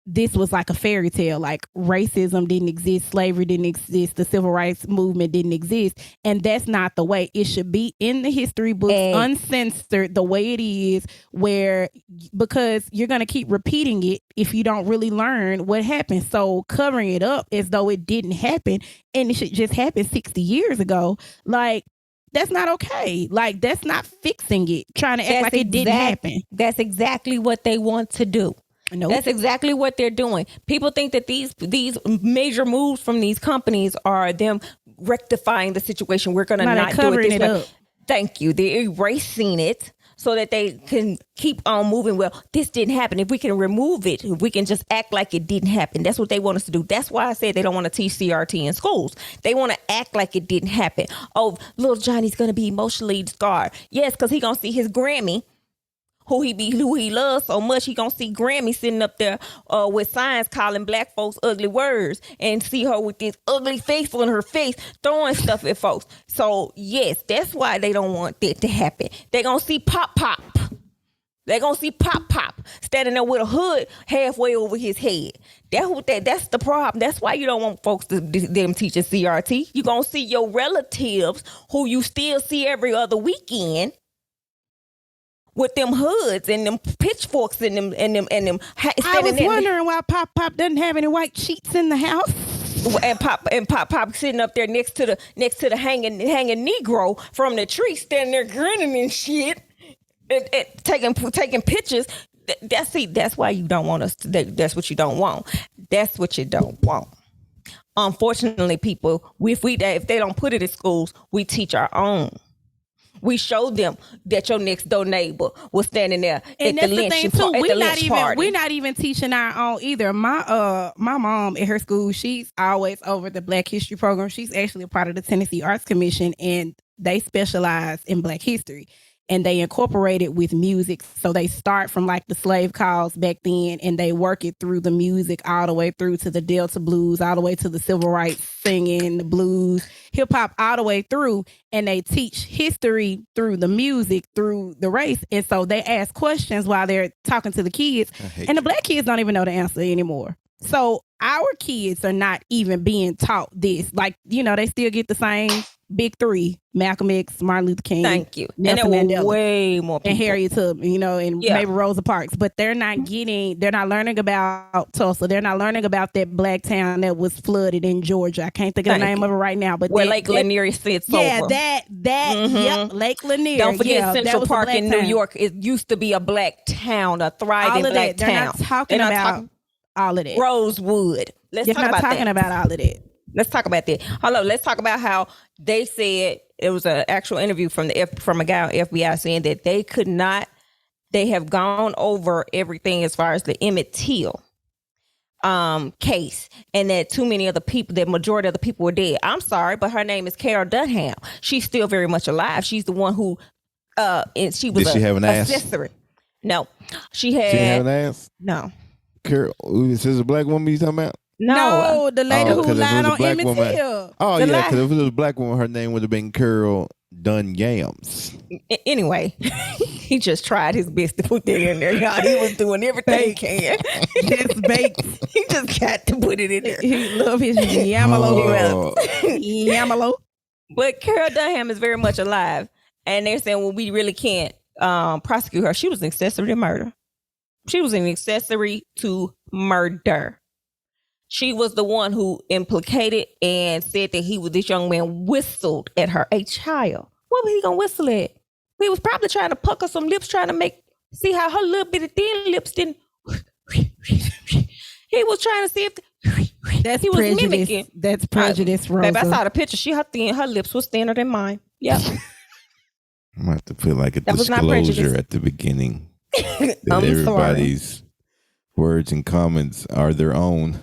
this was like a fairy tale, like racism didn't exist, slavery didn't exist, the civil rights movement didn't exist. And that's not the way it should be in the history books, uncensored the way it is, because you're going to keep repeating it if you don't really learn what happened. So covering it up as though it didn't happen and it should just happen 60 years ago, like, that's not okay. Like, that's not fixing it. Trying to act like it didn't happen. That's exactly what they want to do. Nope. That's exactly what they're doing. People think that these major moves from these companies are them rectifying the situation. We're going to not do it this way. Up. Thank you. They're erasing it so that they can keep on moving. Well, this didn't happen. If we can remove it, if we can just act like it didn't happen. That's what they want us to do. That's why I said they don't want to teach CRT in schools. They want to act like it didn't happen. Oh, little Johnny's going to be emotionally scarred. Yes, because he's going to see his Grammy, who he loves so much. He gonna see Grammy sitting up there with signs calling black folks ugly words, and see her with this ugly face on her face throwing stuff at folks. So yes, that's why they don't want that to happen. They gonna see Pop. They gonna see Pop standing there with a hood halfway over his head. That's the problem. That's why you don't want folks them teaching CRT. You gonna see your relatives who you still see every other weekend, with them hoods and them pitchforks and them. I was wondering why Pop doesn't have any white sheets in the house. And Pop sitting up there next to the hanging Negro from the tree, standing there grinning and shit, and taking pictures. That's why you don't want us. That's what you don't want. That's what you don't want. Unfortunately, people, if they don't put it in schools, we teach our own. We showed them that your next door neighbor was standing there and at the lynch party. We're not even teaching our own either. My mom at her school, she's always over the Black History program. She's actually a part of the Tennessee Arts Commission, and they specialize in Black history. And they incorporate it with music. So they start from like the slave calls back then, and they work it through the music all the way through to the Delta blues, all the way to the civil rights singing, the blues, hip hop, all the way through. And they teach history through the music, through the race. And so they ask questions while they're talking to the kids. And the Black kids don't even know the answer anymore. So our kids are not even being taught this. Like, they still get the same big three: Malcolm X, Martin Luther King. Thank you. Nelson Mandela, way more people. And Henrietta Tubman, and maybe Rosa Parks. But they're not learning about Tulsa. They're not learning about that black town that was flooded in Georgia. I can't think of the name of it right now. But where Lake Lanier sits over. Yeah, yep, Lake Lanier. Don't forget Central Park in New York. It used to be a black town, a thriving black town. They're not talking about all of that. Rosewood. Let's talk about that. Talking about all of that. Let's talk about that. Hello, let's talk about how they said it was an actual interview from a guy on FBI saying that they have gone over everything as far as the Emmett Till case, and that too many of the people, the majority of the people were dead. I'm sorry, but her name is Carol Dunham. She's still very much alive. She's the one who and she was Did she have an ass? Accessory. No, she had. She didn't have an ass? No. Carol, is this a black woman you talking about? No, the lady who lied on Emmett Till. Oh, yeah, because if it was a black woman, her name would have been Carol Dunhams. Anyway, he just tried his best to put that in there, y'all. He was doing everything he can. That's baked. He just got to put it in there. He love his Yamalo. Yamalo. But Carol Dunham is very much alive. And they're saying, well, we really can't prosecute her. She was an accessory to murder. She was an accessory to murder. She was the one who implicated and said that this young man whistled at her, a child. What was he gonna whistle at? He was probably trying to pucker some lips, trying to see how her little bitty thin lips didn't. He was trying to see if he was mimicking. That's prejudice, Rosa. Babe, I saw the picture. Her lips was thinner than mine. Yeah. I might have to feel like a disclosure at the beginning. That everybody's words and comments are their own.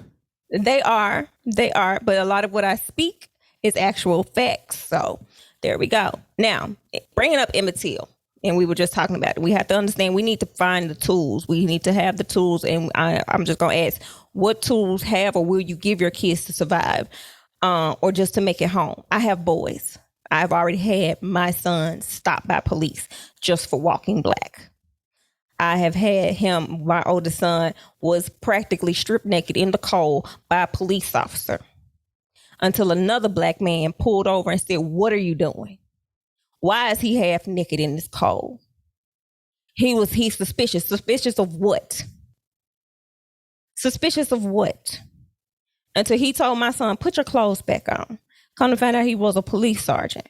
They are, but a lot of what I speak is actual facts. So there we go. Now, bringing up Emmett Till, and we were just talking about it. We have to understand we need to find the tools. We need to have the tools, and I'm just going to ask, what tools have or will you give your kids to survive or just to make it home? I have boys. I've already had my son stopped by police just for walking black. I have had him, my oldest son, was practically stripped naked in the cold by a police officer until another black man pulled over and said, "What are you doing? Why is he half naked in this cold?" He's suspicious. Suspicious of what? Suspicious of what? Until he told my son, "Put your clothes back on." Come to find out he was a police sergeant.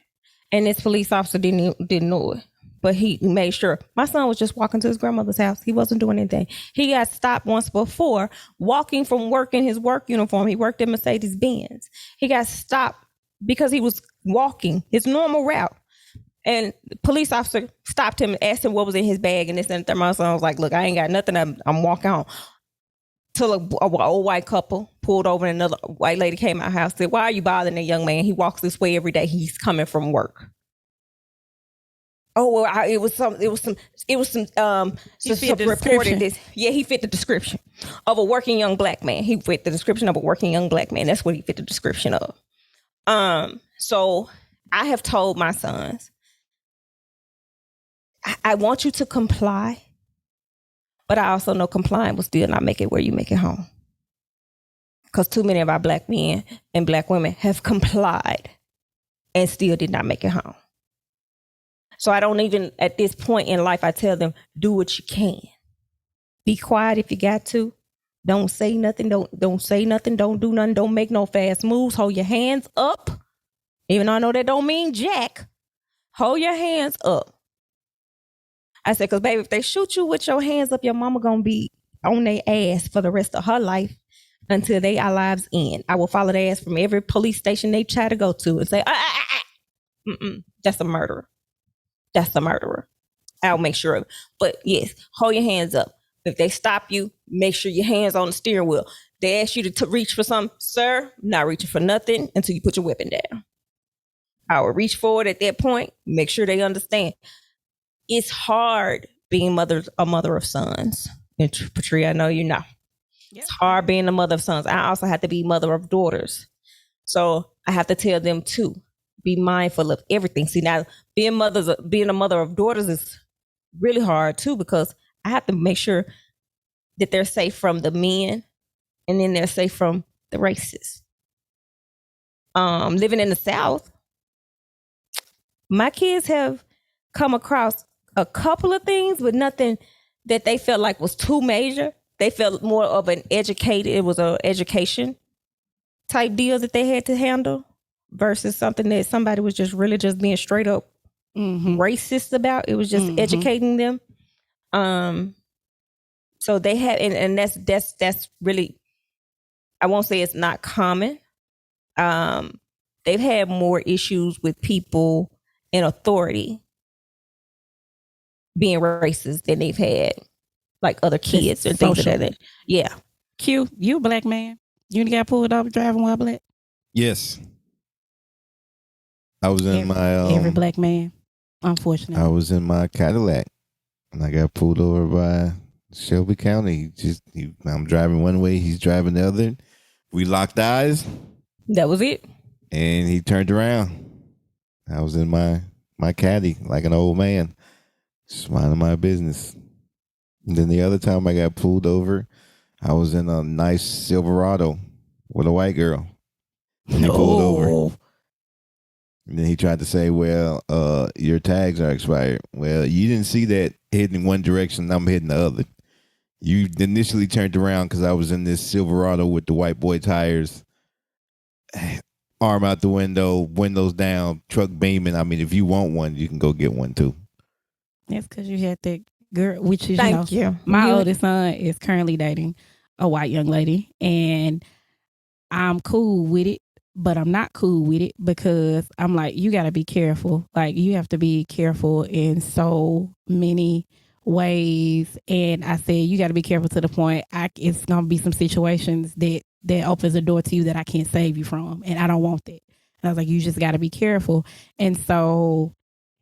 And this police officer didn't know it. But he made sure. My son was just walking to his grandmother's house. He wasn't doing anything. He got stopped once before, walking from work in his work uniform. He worked at Mercedes-Benz. He got stopped because he was walking his normal route. And the police officer stopped him and asked him what was in his bag. And this and that. My son was like, look, I ain't got nothing. I'm walking on. Till an old white couple pulled over and another white lady came out of the house and said, why are you bothering the young man? He walks this way every day. He's coming from work. Oh, well, it was some reported this. Yeah, he fit the description of a working young black man. He fit the description of a working young black man. That's what he fit the description of. So I have told my sons, I want you to comply, but I also know complying will still not make it where you make it home. Because too many of our black men and black women have complied and still did not make it home. So I don't even, at this point in life, I tell them, do what you can. Be quiet if you got to. Don't say nothing. Don't say nothing. Don't do nothing. Don't make no fast moves. Hold your hands up. Even though I know that don't mean jack. Hold your hands up. I said, because baby, if they shoot you with your hands up, your mama gonna be on their ass for the rest of her life until they our lives end. I will follow their ass from every police station they try to go to and say, that's a murderer. That's a murderer. I'll make sure of it. But yes, hold your hands up. If they stop you, make sure your hands on the steering wheel. They ask you to reach for something, sir, I'm not reaching for nothing until you put your weapon down. I will reach forward at that point, make sure they understand. It's hard being a mother of sons. And Patria, I know you know. Yep. It's hard being a mother of sons. I also have to be mother of daughters. So I have to tell them too. Be mindful of everything. See, now being a mother of daughters is really hard too, because I have to make sure that they're safe from the men and then they're safe from the racists. Living in the South, my kids have come across a couple of things, but nothing that they felt like was too major. They felt more of it was an education type deal that they had to handle. Versus something that somebody was just really just being straight up racist about. It was just educating them. So they have, and that's really, I won't say it's not common. They've had more issues with people in authority being racist than they've had like other kids and things like that. Yeah. Q, you a black man? You got pulled over driving while black? Yes. I was in every black man, unfortunately. I was in my Cadillac and I got pulled over by Shelby County. I'm driving one way, he's driving the other. We locked eyes. That was it. And he turned around. I was in my caddy like an old man, just minding my business. And then the other time I got pulled over, I was in a nice Silverado with a white girl. And he pulled over. And then he tried to say, well, your tags are expired. Well, you didn't see that heading one direction, I'm heading the other. You initially turned around because I was in this Silverado with the white boy tires, arm out the window, windows down, truck beaming. I mean, if you want one, you can go get one too. That's because you had that girl, which is, Thank you. My oldest son is currently dating a white young lady, and I'm cool with it. But I'm not cool with it because I'm like, you got to be careful. Like, you have to be careful in so many ways. And I said, you got to be careful to the point it's going to be some situations that opens a door to you that I can't save you from. And I don't want that. And I was like, you just got to be careful. And so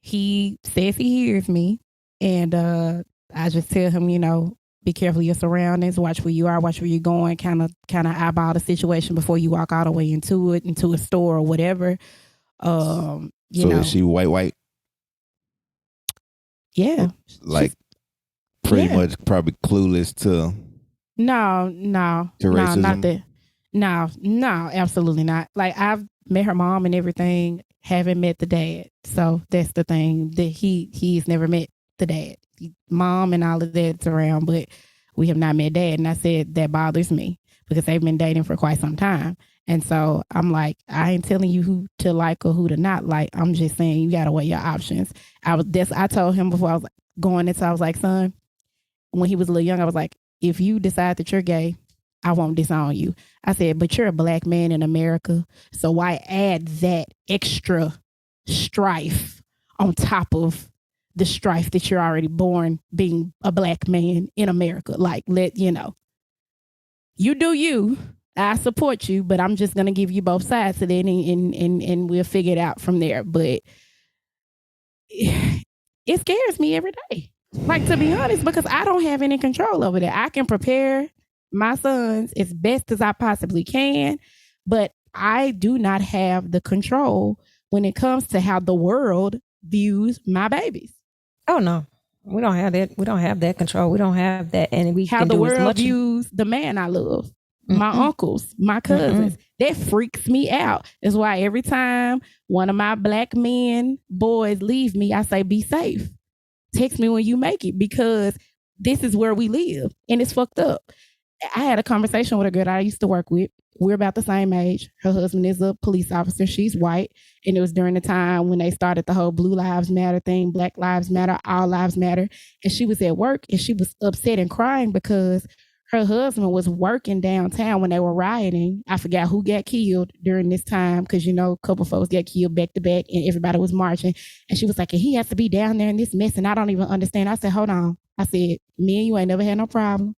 he says he hears me. And I just tell him, be careful of your surroundings, watch where you are, watch where you're going, kind of eyeball the situation before you walk all the way into a store or whatever. Is she white? Yeah. Like pretty much probably clueless to No, racism? not that. No, absolutely not. Like, I've met her mom and everything, haven't met the dad. So that's the thing, that he's never met the dad. Mom and all of that's around, but we have not met dad. And I said, that bothers me because they've been dating for quite some time. And so I'm like, I ain't telling you who to like or who to not like. I'm just saying you gotta weigh your options. I told him before I was going into, I was like, son, when he was a little young, I was like, if you decide that you're gay, I won't disown you. I said, but you're a black man in America. So why add that extra strife on top of the strife that you're already born being a black man in America? Like, you do you. I support you, but I'm just gonna give you both sides of it, and we'll figure it out from there. But it scares me every day. Like, to be honest, because I don't have any control over that. I can prepare my sons as best as I possibly can, but I do not have the control when it comes to how the world views my babies. Oh no, we don't have that. We don't have that control. We don't have that, and we how can the do world as much views the man I love. My uncles, my cousins, that freaks me out. That's why every time one of my black men boys leave me, I say, be safe. Text me when you make it, because this is where we live and it's fucked up. I had a conversation with a girl that I used to work with. We're about the same age. Her husband is a police officer. She's white. And it was during the time when they started the whole Blue Lives Matter thing, Black Lives Matter, All Lives Matter. And she was at work and she was upset and crying because her husband was working downtown when they were rioting. I forgot who got killed during this time, because, a couple folks got killed back to back and everybody was marching. And she was like, and he has to be down there in this mess and I don't even understand. I said, hold on. I said, me and you ain't never had no problem.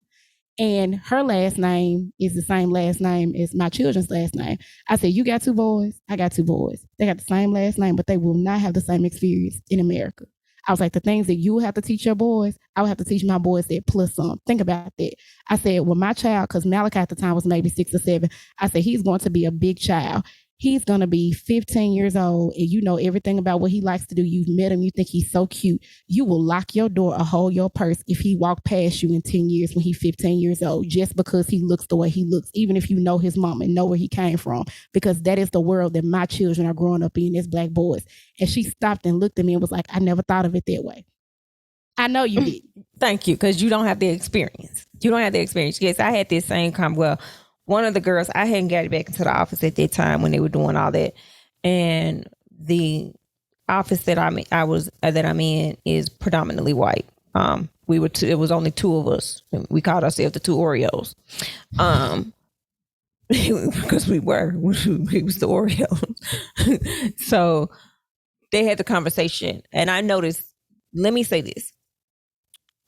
And her last name is the same last name as my children's last name. I said, you got 2 boys? I got 2 boys. They got the same last name, but they will not have the same experience in America. I was like, the things that you have to teach your boys, I would have to teach my boys that plus some. Think about that. I said, well, my child, because Malachi at the time was maybe 6 or 7, I said, he's going to be a big child. He's going to be 15 years old and you know everything about what he likes to do. You've met him. You think he's so cute. You will lock your door or hold your purse if he walked past you in 10 years when he's 15 years old, just because he looks the way he looks, even if you know his mom and know where he came from, because that is the world that my children are growing up in as black boys. And she stopped and looked at me and was like, I never thought of it that way. I know you did. Thank you, because you don't have the experience. You don't have the experience. Yes, I had this same one of the girls, I hadn't got back into the office at that time when they were doing all that. And the office that I'm in is predominantly white. It was only 2 of us. We called ourselves the 2 Oreos. Because we was the Oreos. So they had the conversation and I noticed, let me say this.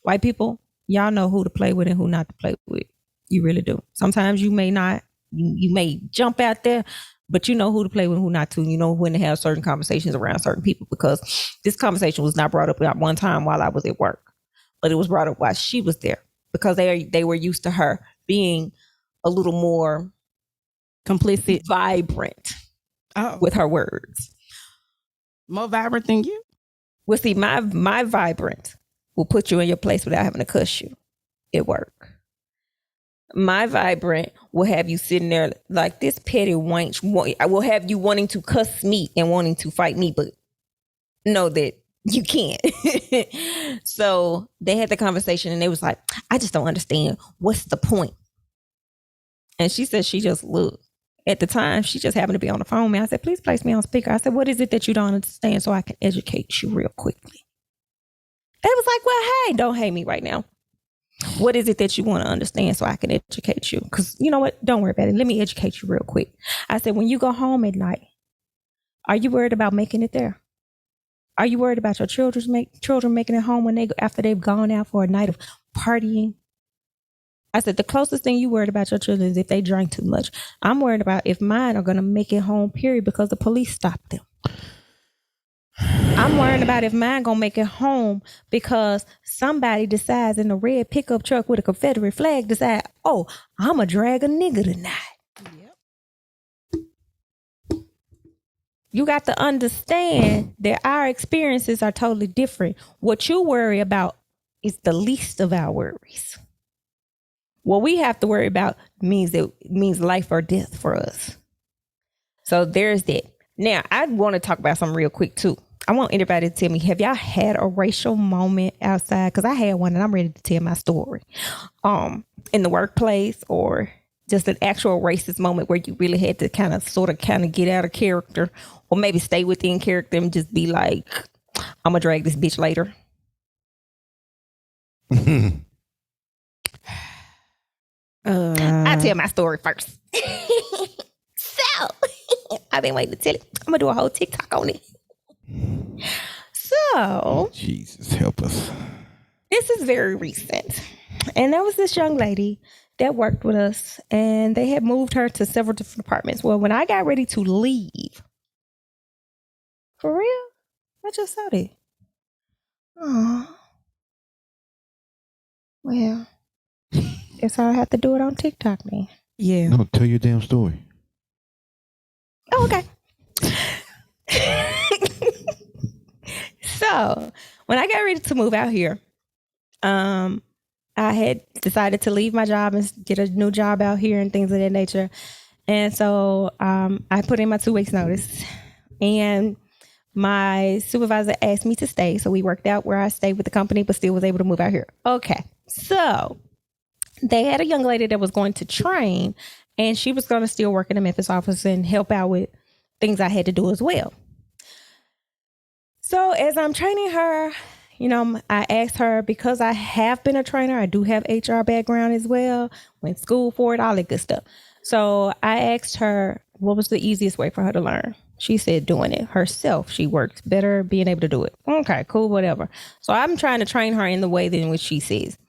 White people, y'all know who to play with and who not to play with. You really do. Sometimes you may not, you may jump out there, but you know who to play with and who not to. You know when to have certain conversations around certain people, because this conversation was not brought up at one time while I was at work, but it was brought up while she was there, because they were used to her being a little more complicit, vibrant with her words. More vibrant than you? Well, see, my vibrant will put you in your place without having to cuss you at work. My vibrant will have you sitting there like this petty wench. I will have you wanting to cuss me and wanting to fight me, but know that you can't. So they had the conversation and they was like, I just don't understand. What's the point? And she said she just looked. At the time, she just happened to be on the phone with me. I said, please place me on speaker. I said, what is it that you don't understand so I can educate you real quickly? They was like, well, hey, don't hate me right now. What is it that you want to understand so I can educate you? Because you know what? Don't worry about it. Let me educate you real quick. I said, when you go home at night, are you worried about making it there? Are you worried about your children making it home after they've gone out for a night of partying? I said, the closest thing you worried about your children is if they drank too much. I'm worried about if mine are going to make it home, period, because the police stopped them. I'm worried about if mine going to make it home because somebody decides in a red pickup truck with a Confederate flag decide, oh, I'm going to drag a nigga tonight. Yep. You got to understand that our experiences are totally different. What you worry about is the least of our worries. What we have to worry about means life or death for us. So there's that. Now, I want to talk about something real quick too. I want anybody to tell me, have y'all had a racial moment outside? Because I had one and I'm ready to tell my story. In the workplace or just an actual racist moment where you really had to kind of get out of character, or maybe stay within character and just be like, I'm gonna drag this bitch later? I'll tell my story first. So I've been waiting to tell it. I'm gonna do a whole TikTok on it. So Jesus help us. This is very recent. And there was this young lady that worked with us, and they had moved her to several different departments. Well, when I got ready to leave, for real, I just saw that. Oh, well, guess I'll have to do it on TikTok, man. Yeah. No, tell your damn story. Oh, okay. So when I got ready to move out here, I had decided to leave my job and get a new job out here and things of that nature. And so I put in my 2 weeks notice, and my supervisor asked me to stay. So we worked out where I stayed with the company, but still was able to move out here. Okay. So they had a young lady that was going to train, and she was going to still work in the Memphis office and help out with things I had to do as well. So as I'm training her, you know, I asked her, because I have been a trainer, I do have HR background as well, went to school for it, all that good stuff. So I asked her, what was the easiest way for her to learn? She said doing it herself. She works better being able to do it. Okay, cool, whatever. So I'm trying to train her in the way in which she says.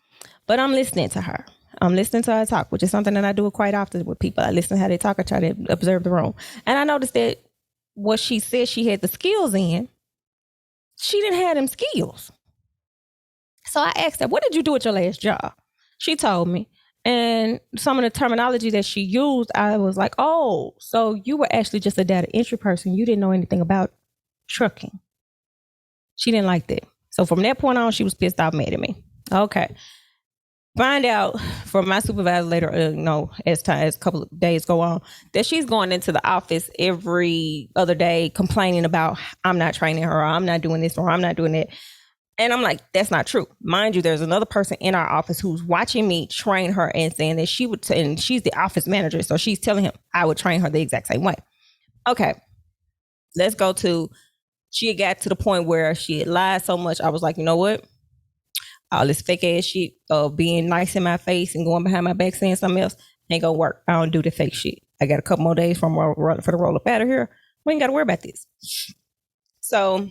But I'm listening to her. I'm listening to her talk, which is something that I do quite often with people. I listen to how they talk. I try to observe the room. And I noticed that what she said she had the skills in, she didn't have them skills. So I asked her, what did you do at your last job? She told me. And some of the terminology that she used, I was like, oh, so you were actually just a data entry person. You didn't know anything about trucking. She didn't like that. So from that point on, she was pissed off, mad at me. Okay. Find out from my supervisor later, as a couple of days go on, that she's going into the office every other day complaining about, I'm not training her, or I'm not doing this, or I'm not doing that. And I'm like, that's not true. Mind you, there's another person in our office who's watching me train her and saying that she would, and she's the office manager. So she's telling him I would train her the exact same way. Okay. Let's go to, she had got to the point where she had lied so much. I was like, you know what? All this fake ass shit of being nice in my face and going behind my back saying something else ain't gonna work. I don't do the fake shit. I got a couple more days for the roll up out of here. We ain't got to worry about this. So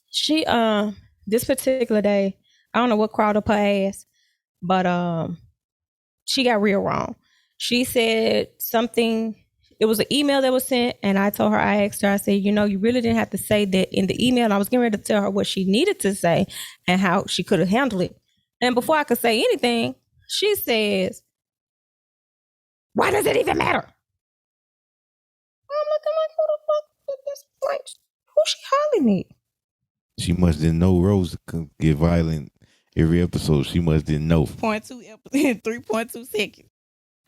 she, this particular day, I don't know what crawled up her ass, but she got real wrong. She said something. It was an email that was sent, and I told her, I asked her, I said, you really didn't have to say that in the email. And I was getting ready to tell her what she needed to say and how she could have handled it. And before I could say anything, she says, why does it even matter? I'm looking like, who the fuck did this place? Who she hollering at? She must didn't know Rosa could get violent every episode. She must didn't know. 3.2 seconds.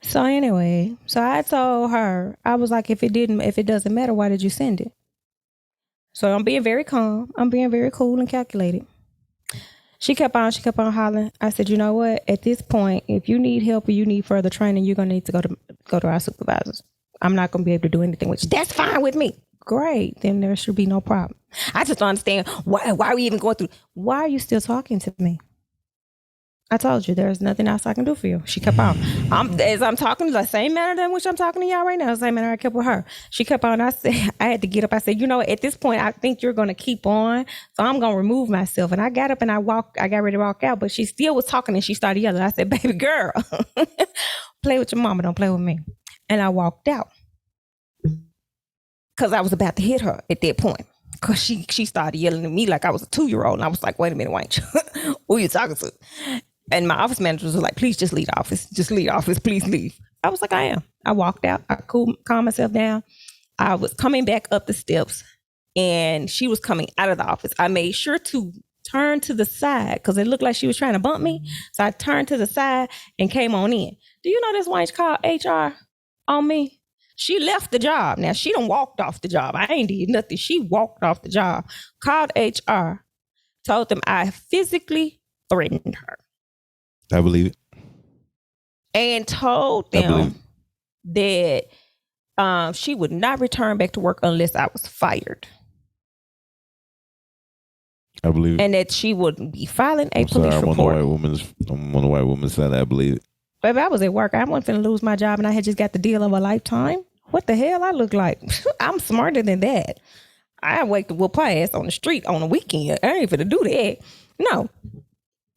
So anyway, I told her, I was like, if it doesn't matter, why did you send it? So I'm being very calm. I'm being very cool and calculated. She kept on hollering. I said, you know what? At this point, if you need help or you need further training, you're going to need to go to our supervisors. I'm not going to be able to do anything with you. That's fine with me. Great. Then there should be no problem. I just don't understand why are we even going through? Why are you still talking to me? I told you there's nothing else I can do for you. She kept on. As I'm talking, the same manner in which I'm talking to y'all right now, the same manner I kept with her. She kept on. I said, I had to get up. I said, at this point, I think you're going to keep on. So I'm going to remove myself. And I got up and I got ready to walk out, but she still was talking and she started yelling. I said, baby girl, play with your mama. Don't play with me. And I walked out because I was about to hit her at that point. Because she started yelling at me like I was a 2-year-old. And I was like, wait a minute, Wayne. Who are you talking to? And my office manager was like, please just leave the office. Just leave the office. Please leave. I was like, I am. I walked out. I calmed myself down. I was coming back up the steps and she was coming out of the office. I made sure to turn to the side because it looked like she was trying to bump me. So I turned to the side and came on in. Do you know this Wayne called HR on me? She left the job. Now, she done walked off the job. I ain't did nothing. She walked off the job, called HR, told them I physically threatened her. I believe it. and told them that she would not return back to work unless I was fired. I believe it. And that she wouldn't be filing a police I'm report. on the white woman's side. I believe it. Baby, I was at work. I wasn't finna lose my job, and I had just got the deal of a lifetime. What the hell I look like? I'm smarter than that. I wake the whoop her ass on the street on the weekend. I ain't finna do that. No,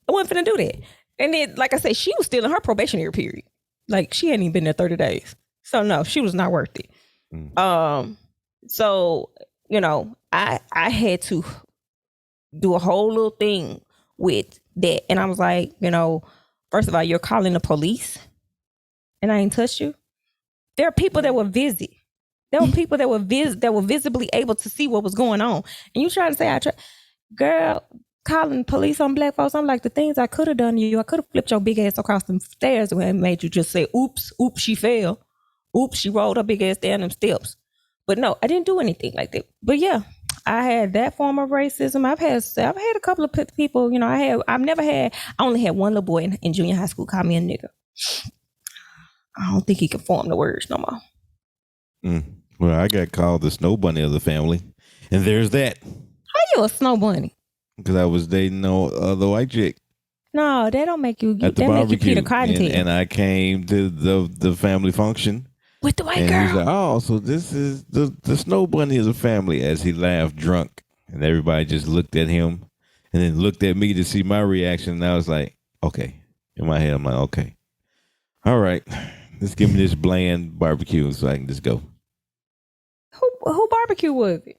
I wasn't finna do that. And then, like I said, she was still in her probationary period. Like, she hadn't even been there 30 days. So, no, she was not worth it. So, you know, I had to do a whole little thing with that. And I was like, you know, first of all, you're calling the police and I ain't touched you. There are people that were busy. There were people that were visibly able to see what was going on. And you try to say, girl, calling police on black folks. I'm like, the things I could have done to you, I could have flipped your big ass across them stairs and made you just say, oops, she fell. Oops, she rolled her big ass down them steps. But no, I didn't do anything like that. But yeah, I had that form of racism. I've had a couple of people, you know, I only had one little boy in junior high school call me a nigga. I don't think he can form the words no more. Well, I got called the snow bunny of the family. And there's that. How you a snow bunny? Because I was dating the white chick. No, that don't make you, at the that barbecue. make you Peter Cottontail. And I came to the family function. With the white and girl. He's like, oh, so this is the snow bunny is a family, as he laughed drunk. And everybody just looked at him and then looked at me to see my reaction. And I was like, okay. In my head, I'm like, okay. All right. Let's give me this bland barbecue so I can just go. Who barbecue was it?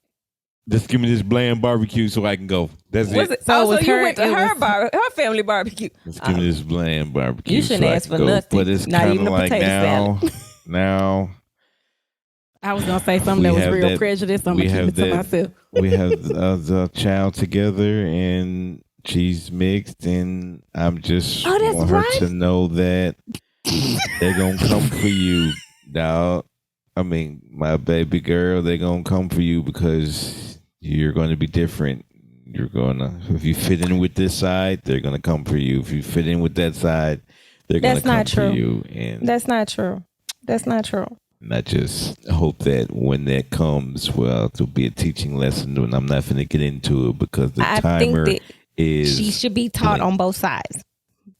Just give me this bland barbecue so I can go. That's it. So you went to her family barbecue. Just give me this bland barbecue. You shouldn't ask for nothing. But it's not even a like potato salad. Now, I was gonna say something that was real prejudice. I'm gonna keep it to myself. We have the child together, and she's mixed, and I'm just want her to know that they're gonna come for you, dog. I mean, my baby girl, they're gonna come for you because you're gonna be different. If you fit in with this side, they're gonna come for you. If you fit in with that side, they're gonna come for you. And that's not true. That's not true. And I just hope that when that comes, well, it'll be a teaching lesson, and I'm not going to get into it because the timer is. She should be taught on both sides.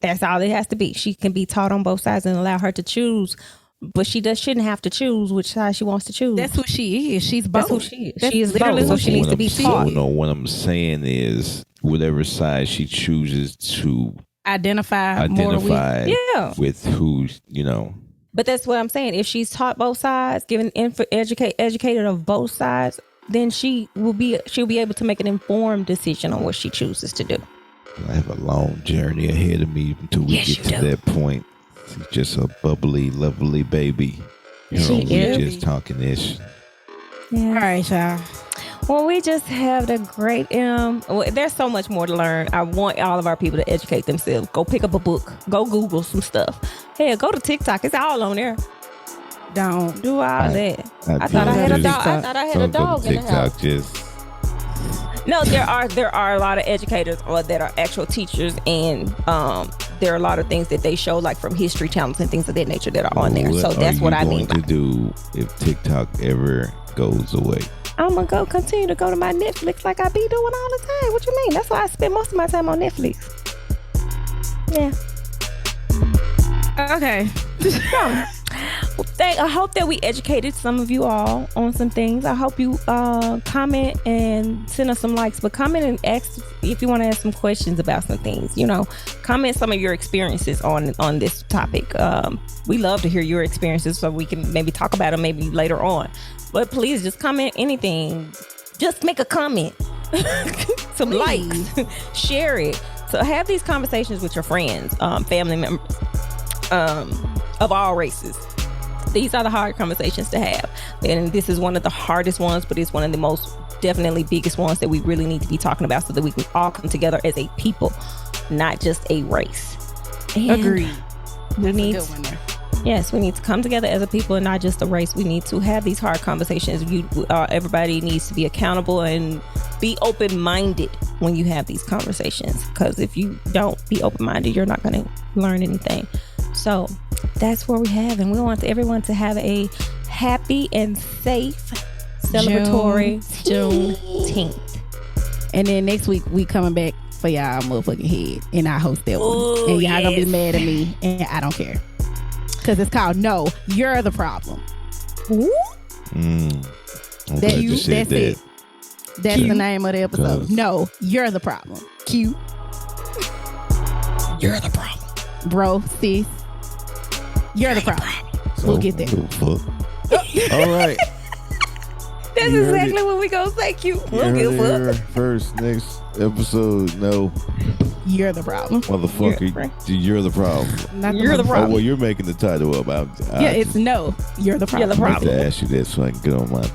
That's all it has to be. She can be taught on both sides and allow her to choose, but she shouldn't have to choose which side she wants to choose. That's who she is. She's both. That's who she is. She is literally both, so she needs to be taught. No, what I'm saying is, whatever side she chooses to identify with who, you know. But that's what I'm saying. If she's taught both sides, educated of both sides, then she'll be able to make an informed decision on what she chooses to do. I have a long journey ahead of me until we get to that point. She's just a bubbly, lovely baby. We're just talking ish. Yeah. All right, y'all. Well, we just have the great there's so much more to learn. I want all of our people to educate themselves. Go pick up a book. Go Google some stuff. Hell, go to TikTok. It's all on there. Don't do all that. I thought I had a dog. I thought I had a dog in the house. No, there are a lot of educators that are actual teachers, and there are a lot of things that they show, like from History channels and things of that nature, that are on there. So that's what I mean. What are you going to do if TikTok ever goes away? I'm gonna continue to go to my Netflix like I be doing all the time. What you mean? That's why I spend most of my time on Netflix. Yeah. Okay. I hope that we educated some of you all on some things. I hope you comment and send us some likes, but comment and ask if you want to ask some questions about some things. You know, comment some of your experiences on this topic. We love to hear your experiences so we can maybe talk about them maybe later on. But please just comment anything. Just make a comment. Some likes. Share it. So have these conversations with your friends, family members, of all races. These are the hard conversations to have. And this is one of the hardest ones, but it's one of the most definitely biggest ones that we really need to be talking about so that we can all come together as a people, not just a race. And agreed. We need a good one there. Yes, we need to come together as a people and not just a race. We need to have these hard conversations. Everybody needs to be accountable and be open-minded when you have these conversations. Because if you don't be open-minded, you're not going to learn anything. So that's where we have, and we want everyone to have a happy and safe celebratory Juneteenth. And then next week we coming back for y'all motherfucking head, and I host that one. And y'all gonna be mad at me, and I don't care, cause it's called "No, You're the Problem." That's it. That's the name of the episode. No, you're the problem. Q. You're the problem, bro. Sis, you're the problem. We'll get there. All right. That's exactly what we gonna say. Q. We'll get fucked. First, next episode. No, you're the problem, motherfucker. You're the problem. You're the problem. Oh, well, you're making the title up. It's no. You're the problem. You're the problem. I have to ask you that so I can get on my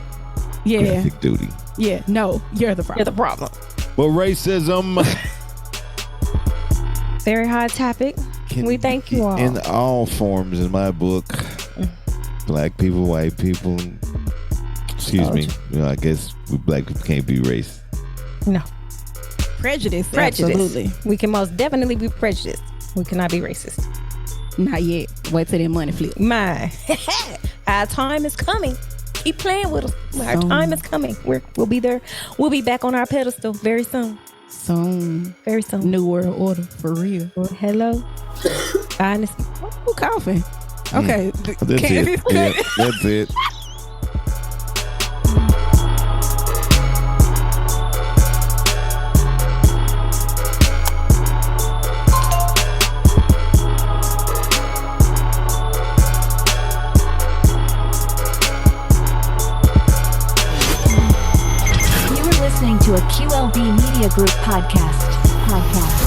graphic duty. Yeah. No, you're the problem. You're the problem. But racism. Very hot topic. We thank you all. In all forms, in my book, black people, white people. Excuse me. You know, I guess we black people can't be racist. No. Prejudice. Absolutely. We can most definitely be prejudiced. We cannot be racist. Not yet. Wait till that money flip. My. Our time is coming. Keep playing with us. Our time is coming. We'll be there. We'll be back on our pedestal very soon. Very soon. New world order for real. Hello. Honestly. Who coughing? Okay. That's it. Yeah, that's it. You are listening to a QLB Media Group podcast.